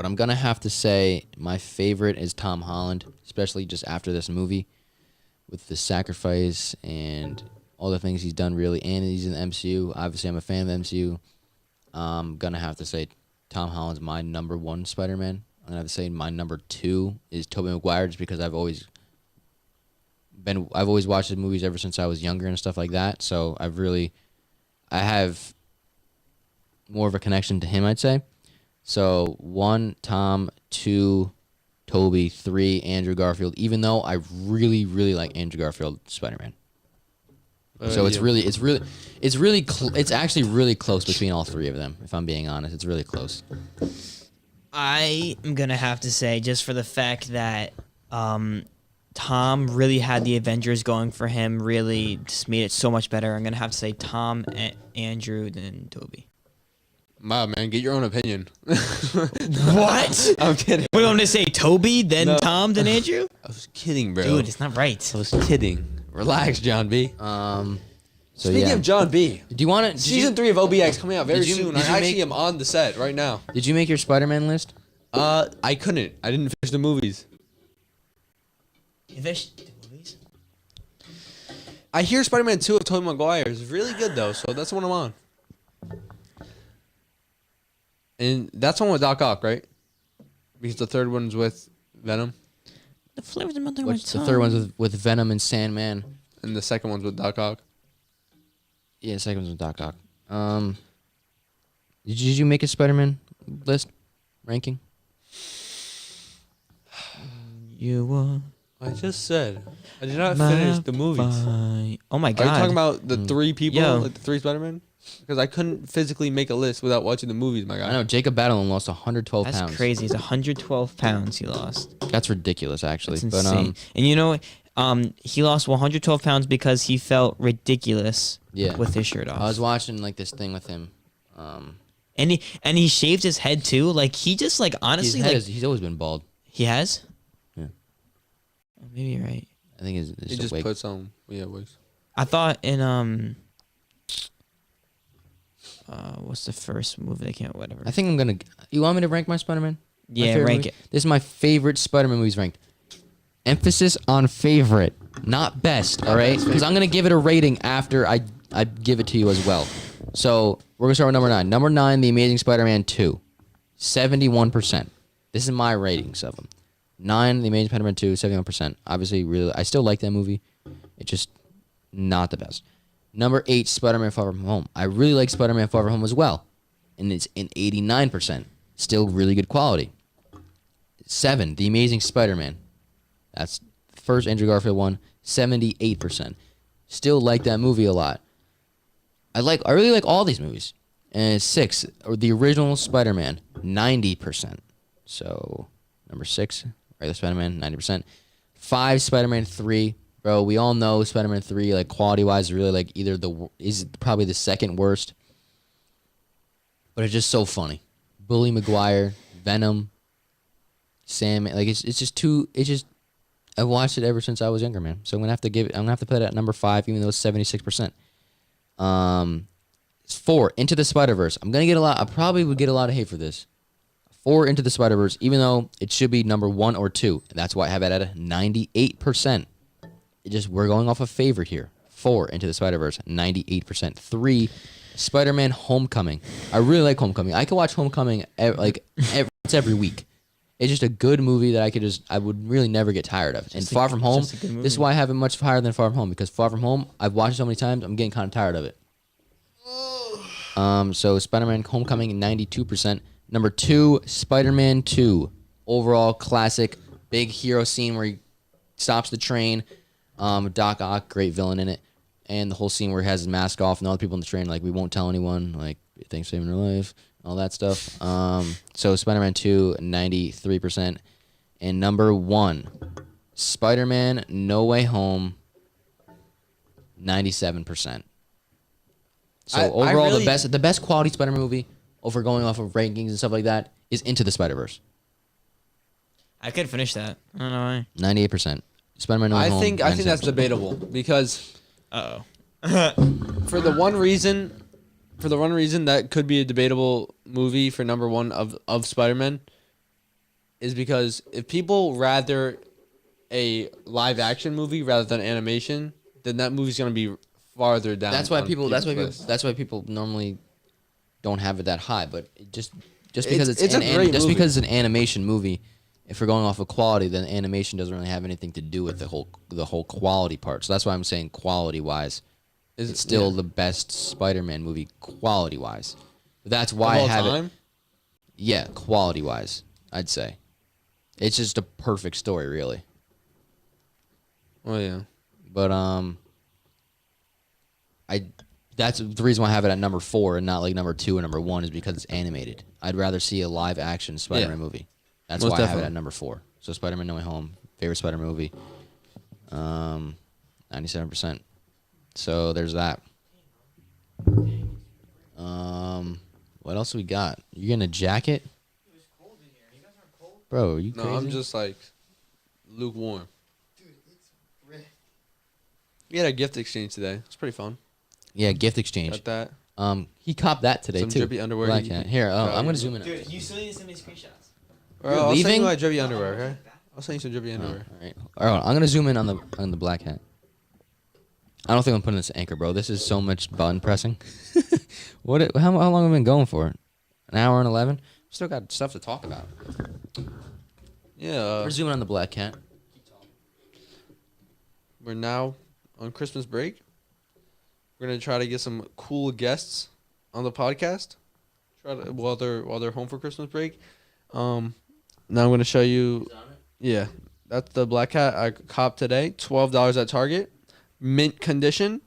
I'm gonna have to say my favorite is Tom Holland, especially just after this movie, with the sacrifice and all the things he's done. Really, and he's in the MCU. Obviously, I'm a fan of the MCU. I'm gonna have to say Tom Holland's my number 1 Spider-Man. I'm gonna have to say my number 2 is Tobey Maguire, just because I've always watched his movies ever since I was younger and stuff like that. So I have more of a connection to him, I'd say. So 1, Tom, 2, Toby, 3, Andrew Garfield. Even though I really, really like Andrew Garfield Spider-Man. So it's actually really close between all 3 of them. If I'm being honest, it's really close. I am gonna have to say, just for the fact that Tom really had the Avengers going for him, really just made it so much better. I'm gonna have to say Tom, Andrew, then Toby. Wow, man, get your own opinion. What? I'm kidding. We're going to say Toby, then No. Tom, then Andrew? I was kidding, bro. Dude, it's not right. I was kidding. Relax, John B. So Speaking yeah. of John B, Do you want to season 3 of OBX coming out very did you- soon. did I you actually make- am on the set right now. Did you make your Spider-Man list? I couldn't. I didn't finish the movies. You finished the movies? I hear Spider-Man 2 of Tobey Maguire is really good though, so that's the one I'm on. And that's the one with Doc Ock, right? Because the third one's with Venom, The flavors of nothing What's the third one's with Venom and Sandman? and the second one's with Doc Ock. Yeah, the second one's with Doc Ock. Did you make a Spider-Man list ranking? You were I just said I did not finish the movies. Oh my Are god. you talking about the 3 people, Yo. like the 3 Spider-Man? Because I couldn't physically make a list without watching the movies, my guy. I know Jacob Battleman lost 112 That's pounds. crazy. It's 112 pounds he lost. That's ridiculous, actually. That's But insane. And you know, he lost 112 pounds because he felt ridiculous Yeah. with his shirt off. I was watching like this thing with him. And he shaved his head too. Like he just like honestly like He's always been bald. he has. Yeah. Oh, maybe you're right. I think it's He a just wig. put some wigs. I thought in What's the first movie they came out? Whatever. I think I'm gonna. You want me to rank my Spider-Man? My Yeah, favorite rank movie? it. This is my favorite Spider-Man movies ranked. Emphasis on favorite, not best. All right, because I'm gonna give it a rating after I give it to you as well. So we're gonna start with number 9. Number 9, The Amazing Spider-Man 2, 71%. This is my ratings of them. 9, The Amazing Spider-Man 2, 71%. Obviously, really, I still like that movie. It's just not the best. Number 8, Spider-Man Far From Home. I really like Spider-Man Far From Home as well, and it's an 89%. Still really good quality. 7, The Amazing Spider-Man. That's the first Andrew Garfield one, 78%. Still like that movie a lot. I really like all these movies. And 6, or the original Spider-Man, 90%. So number 6, regular Spider-Man, 90%. 5, Spider-Man 3. Bro, we all know Spider-Man 3, like quality-wise, is really like is probably the second worst. But it's just so funny. Bully Maguire, Venom, Sam, like it's just I've watched it ever since I was younger, man. So I'm gonna have to put it at number 5, even though it's 76%. 4, Into the Spider-Verse. I probably would get a lot of hate for this. 4, Into the Spider-Verse, even though it should be number 1 or 2. That's why I have it at a 98%. We're going off a favorite here. 4, Into the Spider-Verse, 98%. 3, Spider-Man Homecoming. I really like Homecoming. I could watch Homecoming every week. It's just a good movie that I would really never get tired of. And Far From Home, this is why I have it much higher than Far From Home, because Far From Home, I've watched it so many times, I'm getting kind of tired of it. So Spider-Man Homecoming, 92%. Number 2, Spider-Man 2. Overall classic, big hero scene where he stops the train. Doc Ock, great villain in it. And the whole scene where he has his mask off and all the people on the train, like, we won't tell anyone, like, thanks for saving their life, all that stuff. So Spider-Man 2, 93%. And number 1, Spider-Man No Way Home, 97%. So overall, the best quality Spider-Man movie, over going off of rankings and stuff like that, is Into the Spider-Verse. I could finish that. I don't know why. 98%. Spider-Man No Way Home. I think that's debatable because Uh-oh. for the one reason that could be a debatable movie for number 1 of Spider-Man is because if people rather a live action movie rather than animation, then that movie's gonna be farther down. That's why people normally don't have it that high. But just because it's an animation movie, if we're going off of quality, then animation doesn't really have anything to do with the whole quality part. So that's why I'm saying quality wise, it's still the best Spider-Man movie quality wise. That's why I have it. Yeah, quality wise, I'd say it's just a perfect story, really. Oh yeah, but that's the reason why I have it at number 4 and not like number 2 or number 1 is because it's animated. I'd rather see a live action Spider-Man movie. That's why I have it at number 4. So Spider-Man No Way Home, favorite Spider-Man movie, 97%. So there's that. What else we got? You getting a jacket? It was cold in here. You guys aren't cold? Bro, are you crazy? no, I'm just like lukewarm. Dude, it's red. We had a gift exchange today. It's pretty fun. Yeah, gift exchange. Got that. He copped that today Some too. drippy underwear. Black hat. Here, I'm gonna zoom in. Dude, you still need to send me screenshots. I'll send leaving? you my drippy underwear. Okay. I'll send you some drippy underwear. All right, I'm gonna zoom in on the black hat. I don't think I'm putting this anchor, bro. This is so much button pressing. How long have we been going for? An hour and 11. Still got stuff to talk about. Yeah. We're zooming on the black cat. We're now on Christmas break. We're gonna try to get some cool guests on the podcast. While they're home for Christmas break. Now I'm gonna show you. Yeah, that's the black cat I copped today. $12 at Target, mint condition.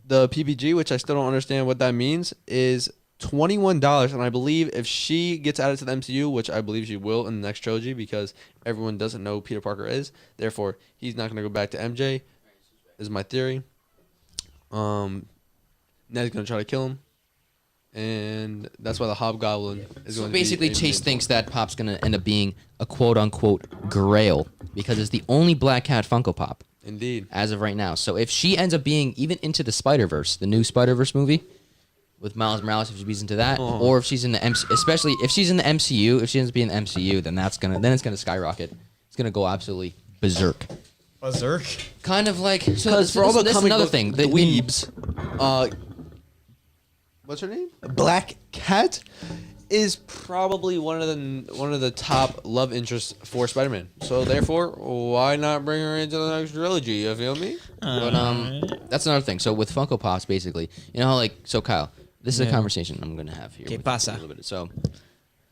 The PPG, which I still don't understand what that means, is $21. And I believe if she gets added to the MCU, which I believe she will in the next trilogy, because everyone doesn't know who Peter Parker is, therefore he's not gonna go back to MJ. Is my theory. Ned's gonna try to kill him, and that's why the Hobgoblin is going. So basically, Chase thinks that Pop's gonna end up being a quote-unquote Grail because it's the only Black Cat Funko Pop. Indeed. As of right now. So if she ends up being even into the Spider-Verse, the new Spider-Verse movie, with Miles Morales if she beats into that, or if she's in the especially if she's in the MCU, if she ends up being in the MCU, then it's gonna skyrocket. It's gonna go absolutely berserk. Berserk. Kind of like Because for all the this is comic another book thing. dweebs, what's her name? Black Cat is probably one of the top love interests for Spider-Man. So therefore, why not bring her into the next trilogy? You feel me? But that's another thing. So with Funko Pops, basically, you know how like Kyle, this is a conversation I'm gonna have here. Que with pasa? you a little bit. So,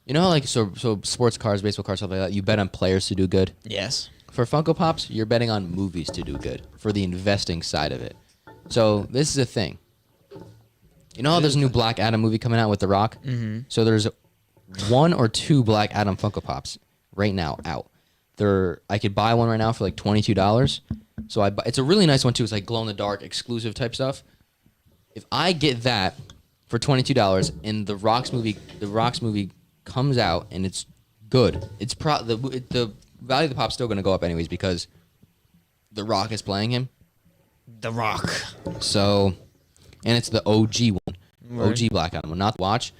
you know how like so sports cars, baseball cars, stuff like that. You bet on players to do good. Yes. For Funko Pops, you're betting on movies to do good for the investing side of it. So this is a thing. You know how there's a new Black Adam movie coming out with The Rock? Mm-hmm. So there's 1 or 2 Black Adam Funko Pops right now out. I could buy one right now for like $22. So it's a really nice one too. It's like glow in the dark, exclusive type stuff. If I get that for $22 and the Rock's movie comes out and it's good, it's the value of the pop's still going to go up anyways because The Rock is playing him. The Rock. So, and it's the OG one, Right. OG Black Adam, not the watch.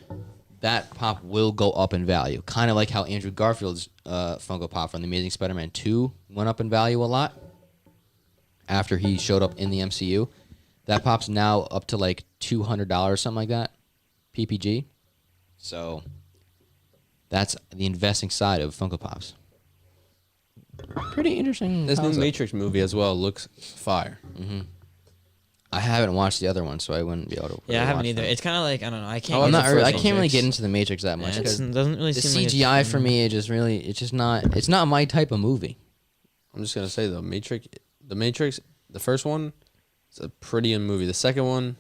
That pop will go up in value, kind of like how Andrew Garfield's Funko Pop from The Amazing Spider-Man 2 went up in value a lot after he showed up in the MCU. That pop's now up to like $200, something like that, PPG. So that's the investing side of Funko Pops. Pretty interesting. This new concept. Matrix movie as well looks fire. I haven't watched the other one, so I wouldn't be able to. Yeah, really I haven't watch either. them. It's kind of like I don't know. I can't. I'm get not. the first I can't really Matrix. get into the Matrix that much Yeah, it because doesn't really the seem like CGI it's, for me, it's just not. It's not my type of movie. I'm just gonna say though, the Matrix, the first one, it's a pretty movie. The second one,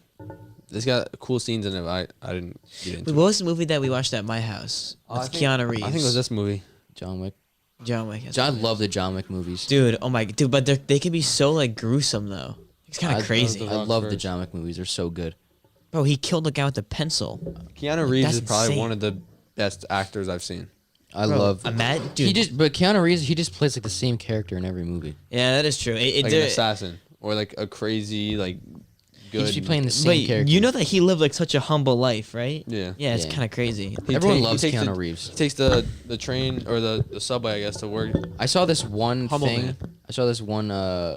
it's got cool scenes in it. I didn't get into. What was the movie that we watched at my house? With Keanu Reeves. I think it was this movie. John Wick. John Wick. I love the John Wick movies. Dude, oh my, dude, but they can be so like gruesome though. It's kind of crazy. I love the John Wick movies. They're so good. Bro, he killed a guy with a pencil. Keanu Reeves That's is probably insane. one of the best actors I've seen. I Bro, love. I'm mad, dude. But Keanu Reeves, he just plays like the same character in every movie. Yeah, that is true. Like an assassin or like a crazy like He good. should be playing the same But character. you know that he lived like such a humble life, right? Yeah. Yeah, it's Yeah. kind of crazy. Everyone He loves takes Keanu the- Reeves. He takes the train or the subway, I guess, to work. I saw this one Humble thing. man. I saw this one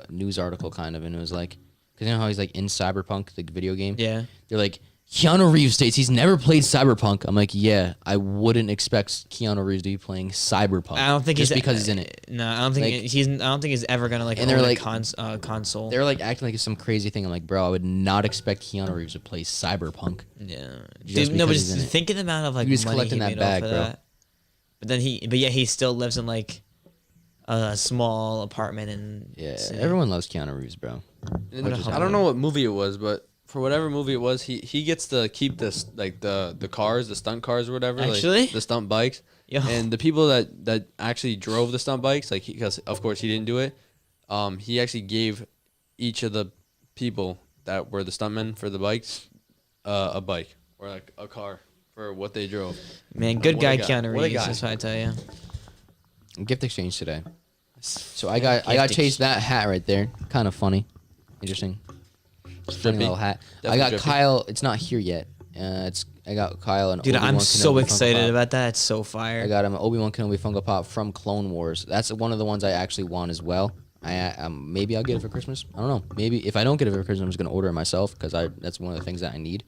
news article kind of, and it was like, because you know how he's like in Cyberpunk, the video game. Yeah. They're like, Keanu Reeves states he's never played Cyberpunk. I'm like, yeah, I wouldn't expect Keanu Reeves to be playing Cyberpunk. I don't think just he's because he's in it. No, I don't think Like- he's. I don't think he's ever gonna like. And own they're a like- console. They're like acting like it's some crazy thing. I'm like, bro, I would not expect Keanu Reeves to play Cyberpunk. Yeah. Just Dude, no, but because just he's in it. think of the amount of like He was money collecting he that made bag, off of bro. that. But yeah, he still lives in like a small apartment in. Yeah, city. everyone loves Keanu Reeves, bro. And What a I don't know what movie it was, but for whatever movie it was, he gets to keep this like the cars, the stunt cars or whatever, Actually? like the stunt bikes. Yo. And the people that actually drove the stunt bikes, like because of course he didn't do it, he actually gave each of the people that were the stuntmen for the bikes a bike or like a car for what they drove. Man, good What a guy, guy. Keanu What a Reeves. guy. That's what I tell you. Gift exchange today. So I got chased that hat right there. Kind of funny, interesting. Funny Drippy. little hat. Definitely I got drippy. Kyle. It's not here yet. I got Kyle and Dude, Obi-Wan I'm so Kenobi Funko excited Pop. about that. It's so fire. I got him an Obi-Wan Kenobi Funko Pop from Clone Wars. That's one of the ones I actually want as well. Maybe I'll get it for Christmas. I don't know. Maybe if I don't get it for Christmas, I'm just gonna order it myself because that's one of the things that I need.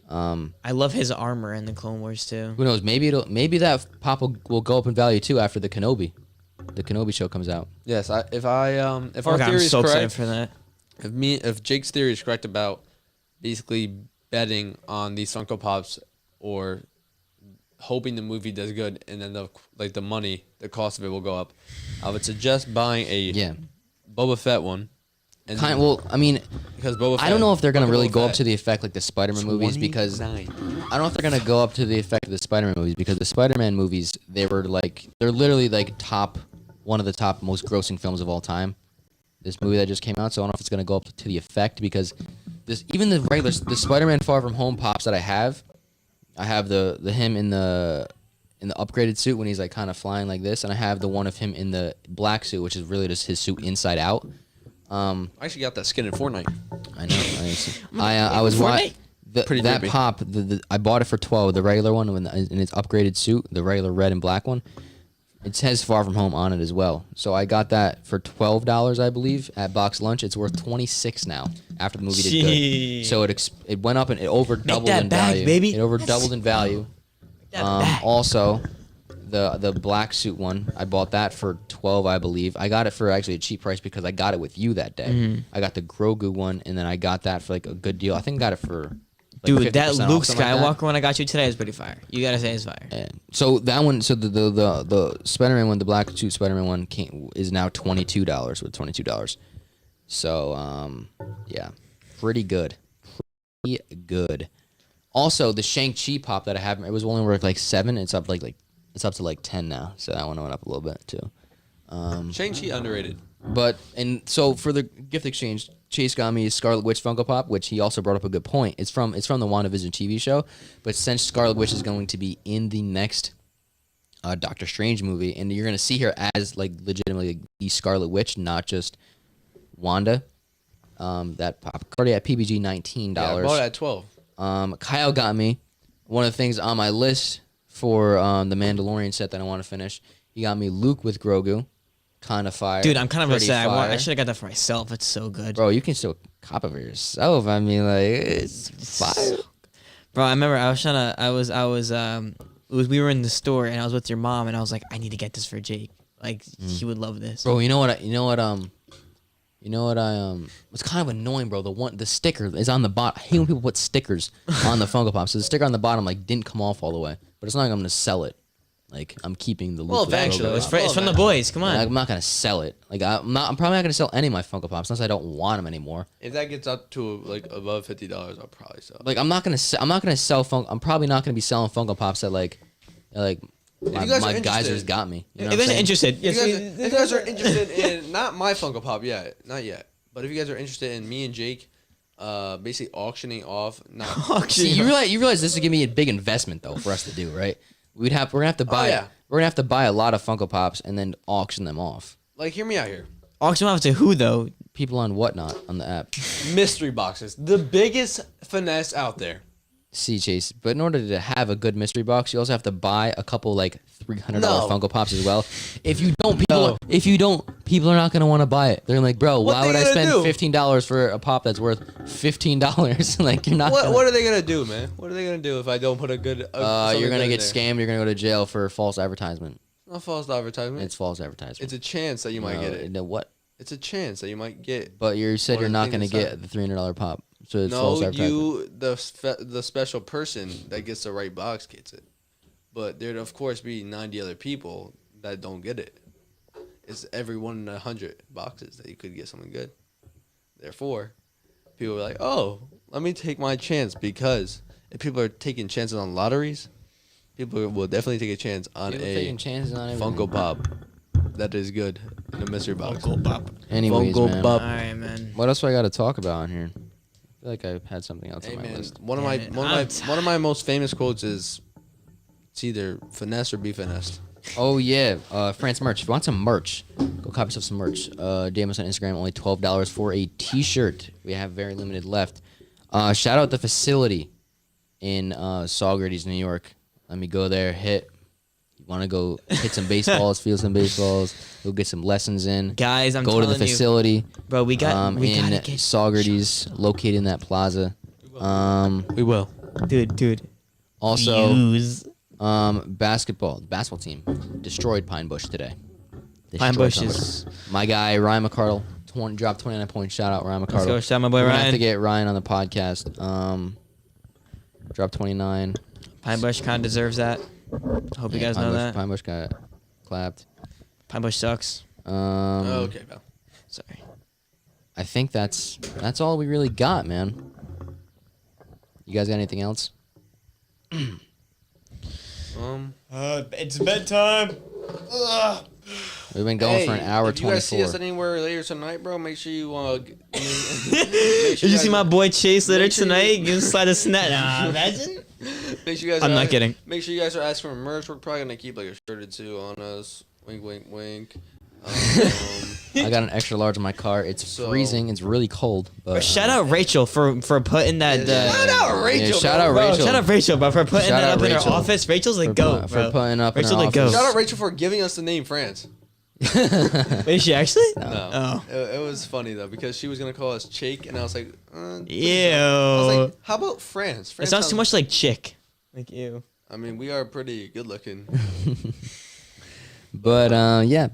I love his armor in the Clone Wars too. Who knows? Maybe that pop will go up in value too after the Kenobi show comes out. Yes, if Oh our my God, theory I'm is so excited correct, for that. if Jake's theory is correct about basically betting on these Funko Pops or hoping the movie does good and then the money, the cost of it will go up, I would suggest buying a Yeah. Boba Fett one. And Well, I mean, because Boba Fett, I don't know if they're gonna fucking really Boba go up Fett. to the effect like the Spider-Man movies because 29. I don't know if they're gonna go up to the effect of the Spider-Man movies because the Spider-Man movies they're literally like one of the top most grossing films of all time. This movie that just came out, so I don't know if it's gonna go up to the effect because even the Spider-Man Far From Home pops that I have the him in the upgraded suit when he's like kind of flying like this, and I have the one of him in the black suit, which is really just his suit inside out. I actually got that skin in Fortnite. I know. I was Fortnite? Pretty that creepy. pop, I bought it for 12. The regular one in its upgraded suit, the regular red and black one, it says Far From Home on it as well. So I got that for $12, I believe, at Box Lunch. It's worth $26 now after the movie did good. So it went up and it over doubled that in back, value. baby. It over doubled in value. back. Also, the black suit one, I bought that for 12, I believe. I got it for actually a cheap price because I got it with you that day. Mm-hmm. I got the Grogu one, and then I got that for like a good deal. I think I got it for. Like Dude, that 50% Luke off, something like that. Skywalker one I got you today is pretty fire. You gotta say it's fire. Yeah. So that one, so the Spider-Man one, the black suit Spider-Man one is now $22 with $22. So yeah, pretty good, pretty good. Also, the Shang-Chi pop that I have, it was only worth like 7. It's up it's up to like 10 now. So that one went up a little bit too. Shang-Chi underrated. But and so for the gift exchange, Chase got me Scarlet Witch Funko Pop, which he also brought up a good point. It's from the WandaVision TV show, but since Scarlet Witch is going to be in the next Doctor Strange movie, and you're gonna see her as like legitimately the Scarlet Witch, not just Wanda. That pop already at PBG $19. Yeah, I bought it at 12. Kyle got me one of the things on my list for the Mandalorian set that I want to finish. He got me Luke with Grogu. Kind of fire. Dude, I'm kind of Pretty upset. I fire. should have got that for myself. It's so good. Bro, you can still cop it for yourself. I mean, like, it's fire. Bro, I remember I was trying to, we were in the store and I was with your mom and I was like, I need to get this for Jake. Like, he would love this. Bro, you know what? It's kind of annoying, bro. The sticker is on the bottom. I hate when people put stickers on the Funko Pop. So the sticker on the bottom, like, didn't come off all the way. But it's not like I'm going to sell it. Like, I'm keeping the Luke Well, with eventually. Grogu. It's from the boys. Come on. Like, I'm not gonna sell it. Like I'm probably not gonna sell any of my Funko Pops unless I don't want them anymore. If that gets up to like above $50, I'll probably sell. Like I'm not gonna sell Funko. I'm probably not gonna be selling Funko Pops that like my you guys are geysers interested- got me. You know If what I'm you're saying? interested, If yes, you guys are interested in not my Funko Pop yet, not yet, but if you guys are interested in me and Jake, basically auctioning off, See, you realize this is gonna be a big investment though for us to do, right? We're gonna have to buy yeah. we're gonna have to buy a lot of Funko Pops and then auction them off. like hear me out here. auction off to who though? People on Whatnot on the app. Mystery boxes, the biggest finesse out there. See, Chase, but in order to have a good mystery box, you also have to buy a couple like $300 No. Funko Pops as well. If you don't, people are not gonna want to buy it. They're like, bro, What why they would I gonna spend do? $15 for a pop that's worth $15? Like you're not. What are they gonna do, man? What are they gonna do if I don't put a good? You're something gonna good get in scammed. You're gonna go to jail for false advertisement. there? Not false advertisement. It's false advertisement. It's a chance that you might get it. No, what? It's a chance that you might get. But you said One you're of the not things gonna inside. get the $300 pop. So it's false No, advertisement. the special person that gets the right box gets it. But there'd of course be 90 other people that don't get it. It's every 1 in 100 boxes that you could get something good. Therefore, people are like, "Oh, let me take my chance," because if people are taking chances on lotteries, people will definitely take a chance on People a taking chances on everything. Funko Pop that is good in a mystery box. Anyways, Funko man. Pop. All right, man. What else do I got to talk about on here? I feel like I had something else Hey on my man, list. one Damn it. of my most famous quotes is, "It's either finesse or be finessed." Oh yeah, France merch. If you want some merch, go copy yourself some merch. DM us on Instagram. Only $12 for a T-shirt. We have very limited left. Shout out the facility in Sawgrady's, New York. Let me go there. You want to go hit some baseballs, feel some baseballs. Go get some lessons in. Guys, I'm go to the telling you. facility. Bro, we in gotta get Sawgrady's, located in that plaza. We will. dude. Also, Views. basketball team destroyed Pine Bush today. Pine Destroyed Bush is. my guy Ryan McCardle dropped 29 points. Shout out Ryan McCardle. Let's go. Shout out my boy We're gonna have Ryan. to get Ryan on the podcast. Dropped 29. Pine Bush kind of deserves that. Hope you guys know that. Pine Bush got clapped. Pine Bush sucks. Okay, pal. Sorry. I think that's all we really got, man. You guys got anything else? It's bedtime. We've been going for an hour if you guys 24. see us anywhere later tonight, bro, make sure you Did you see my boy Chase later make sure you- tonight? You slide a snap. Nah, imagine. Make sure you guys. I'm are not ask- kidding. Make sure you guys are asking for merch. We're probably gonna keep like a shirt or two on us. Wink, wink, wink. I got an extra large in my car. It's freezing. It's really cold. But Shout out Rachel for putting that. Shout out Rachel. Yeah, shout out Bro, Rachel. shout out Rachel, bro, for putting Shout that out up in her Rachel. office. Rachel's a for, goat, pu- bro. for putting up Rachel in the our goat. office. Shout out Rachel for giving us the name France. Is she actually? No. Oh. It was funny though because she was gonna call us Chake, and I was like, Ew. I was like, how about France? It France sounds too much like chick. Like ew. I mean, we are pretty good looking. But yeah,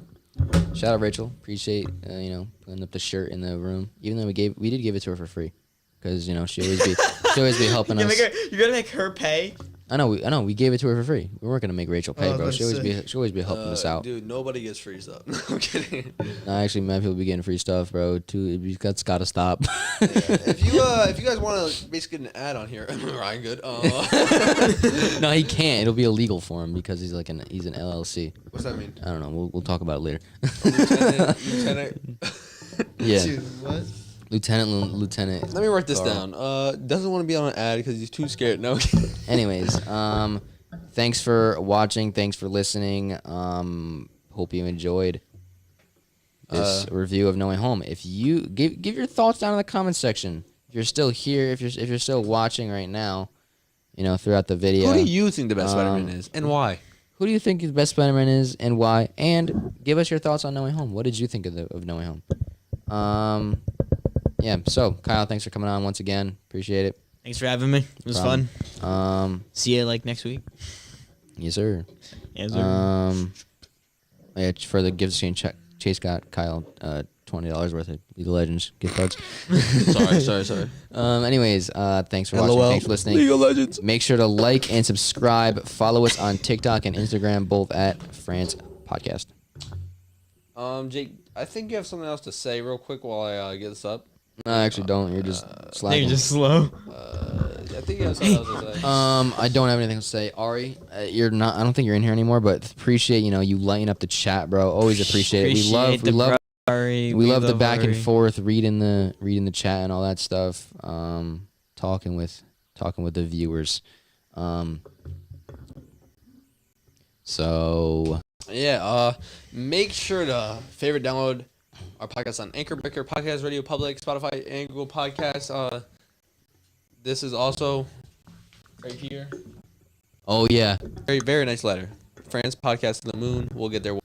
shout out Rachel. Appreciate putting up the shirt in the room. Even though we did give it to her for free, because she always be helping us. You're gonna make her pay. I know we gave it to her for free. We weren't gonna make Rachel pay, Oh, bro. that's She always be helping us out. Dude, nobody gets free stuff. No, I'm kidding. No, actually, mad people be getting free stuff, bro. That's gotta stop. If you guys want to basically get an ad on here, Ryan, good. No, he can't. It'll be illegal for him because he's an LLC. What's that mean? I don't know. We'll talk about it later. Lieutenant. Yeah, Dude, what? Lieutenant. Let me write this Carl. down. Doesn't want to be on an ad because he's too scared. No. Anyways, thanks for watching. Thanks for listening. Hope you enjoyed this review of No Way Home. If you give your thoughts down in the comments section. If you're still here, if you're still watching right now, throughout the video. Who do you think the best Spider-Man is, and why? Who do you think the best Spider-Man is, and why? And give us your thoughts on No Way Home. What did you think of No Way Home? Yeah. So Kyle, thanks for coming on once again. Appreciate it. Thanks for having me. It was fun. See you next week. Yes, sir. Yes, sir. Yeah, for the gift exchange, Chase got Kyle $20 worth of League of Legends gift cards. Sorry. Anyways, thanks for watching. LOL. Thanks for listening. League of Legends. Make sure to like and subscribe. Follow us on TikTok and Instagram, both at France Podcast. Jake, I think you have something else to say real quick while I get this up. No, I actually don't. You're just slacking. You're just slow. I think you have something else to say. I don't have anything to say. Ari, you're not. I don't think you're in here anymore. But appreciate you lighting up the chat, bro. Always appreciate it. We love the back and forth, reading the chat and all that stuff. Talking with the viewers. So Yeah, make sure to favorite download our podcast on Anchor, Breaker, Podcast, Radio Public, Spotify, and Google Podcasts. This is also right here. oh yeah. Very, very nice letter. France Podcast to the Moon. We'll get there.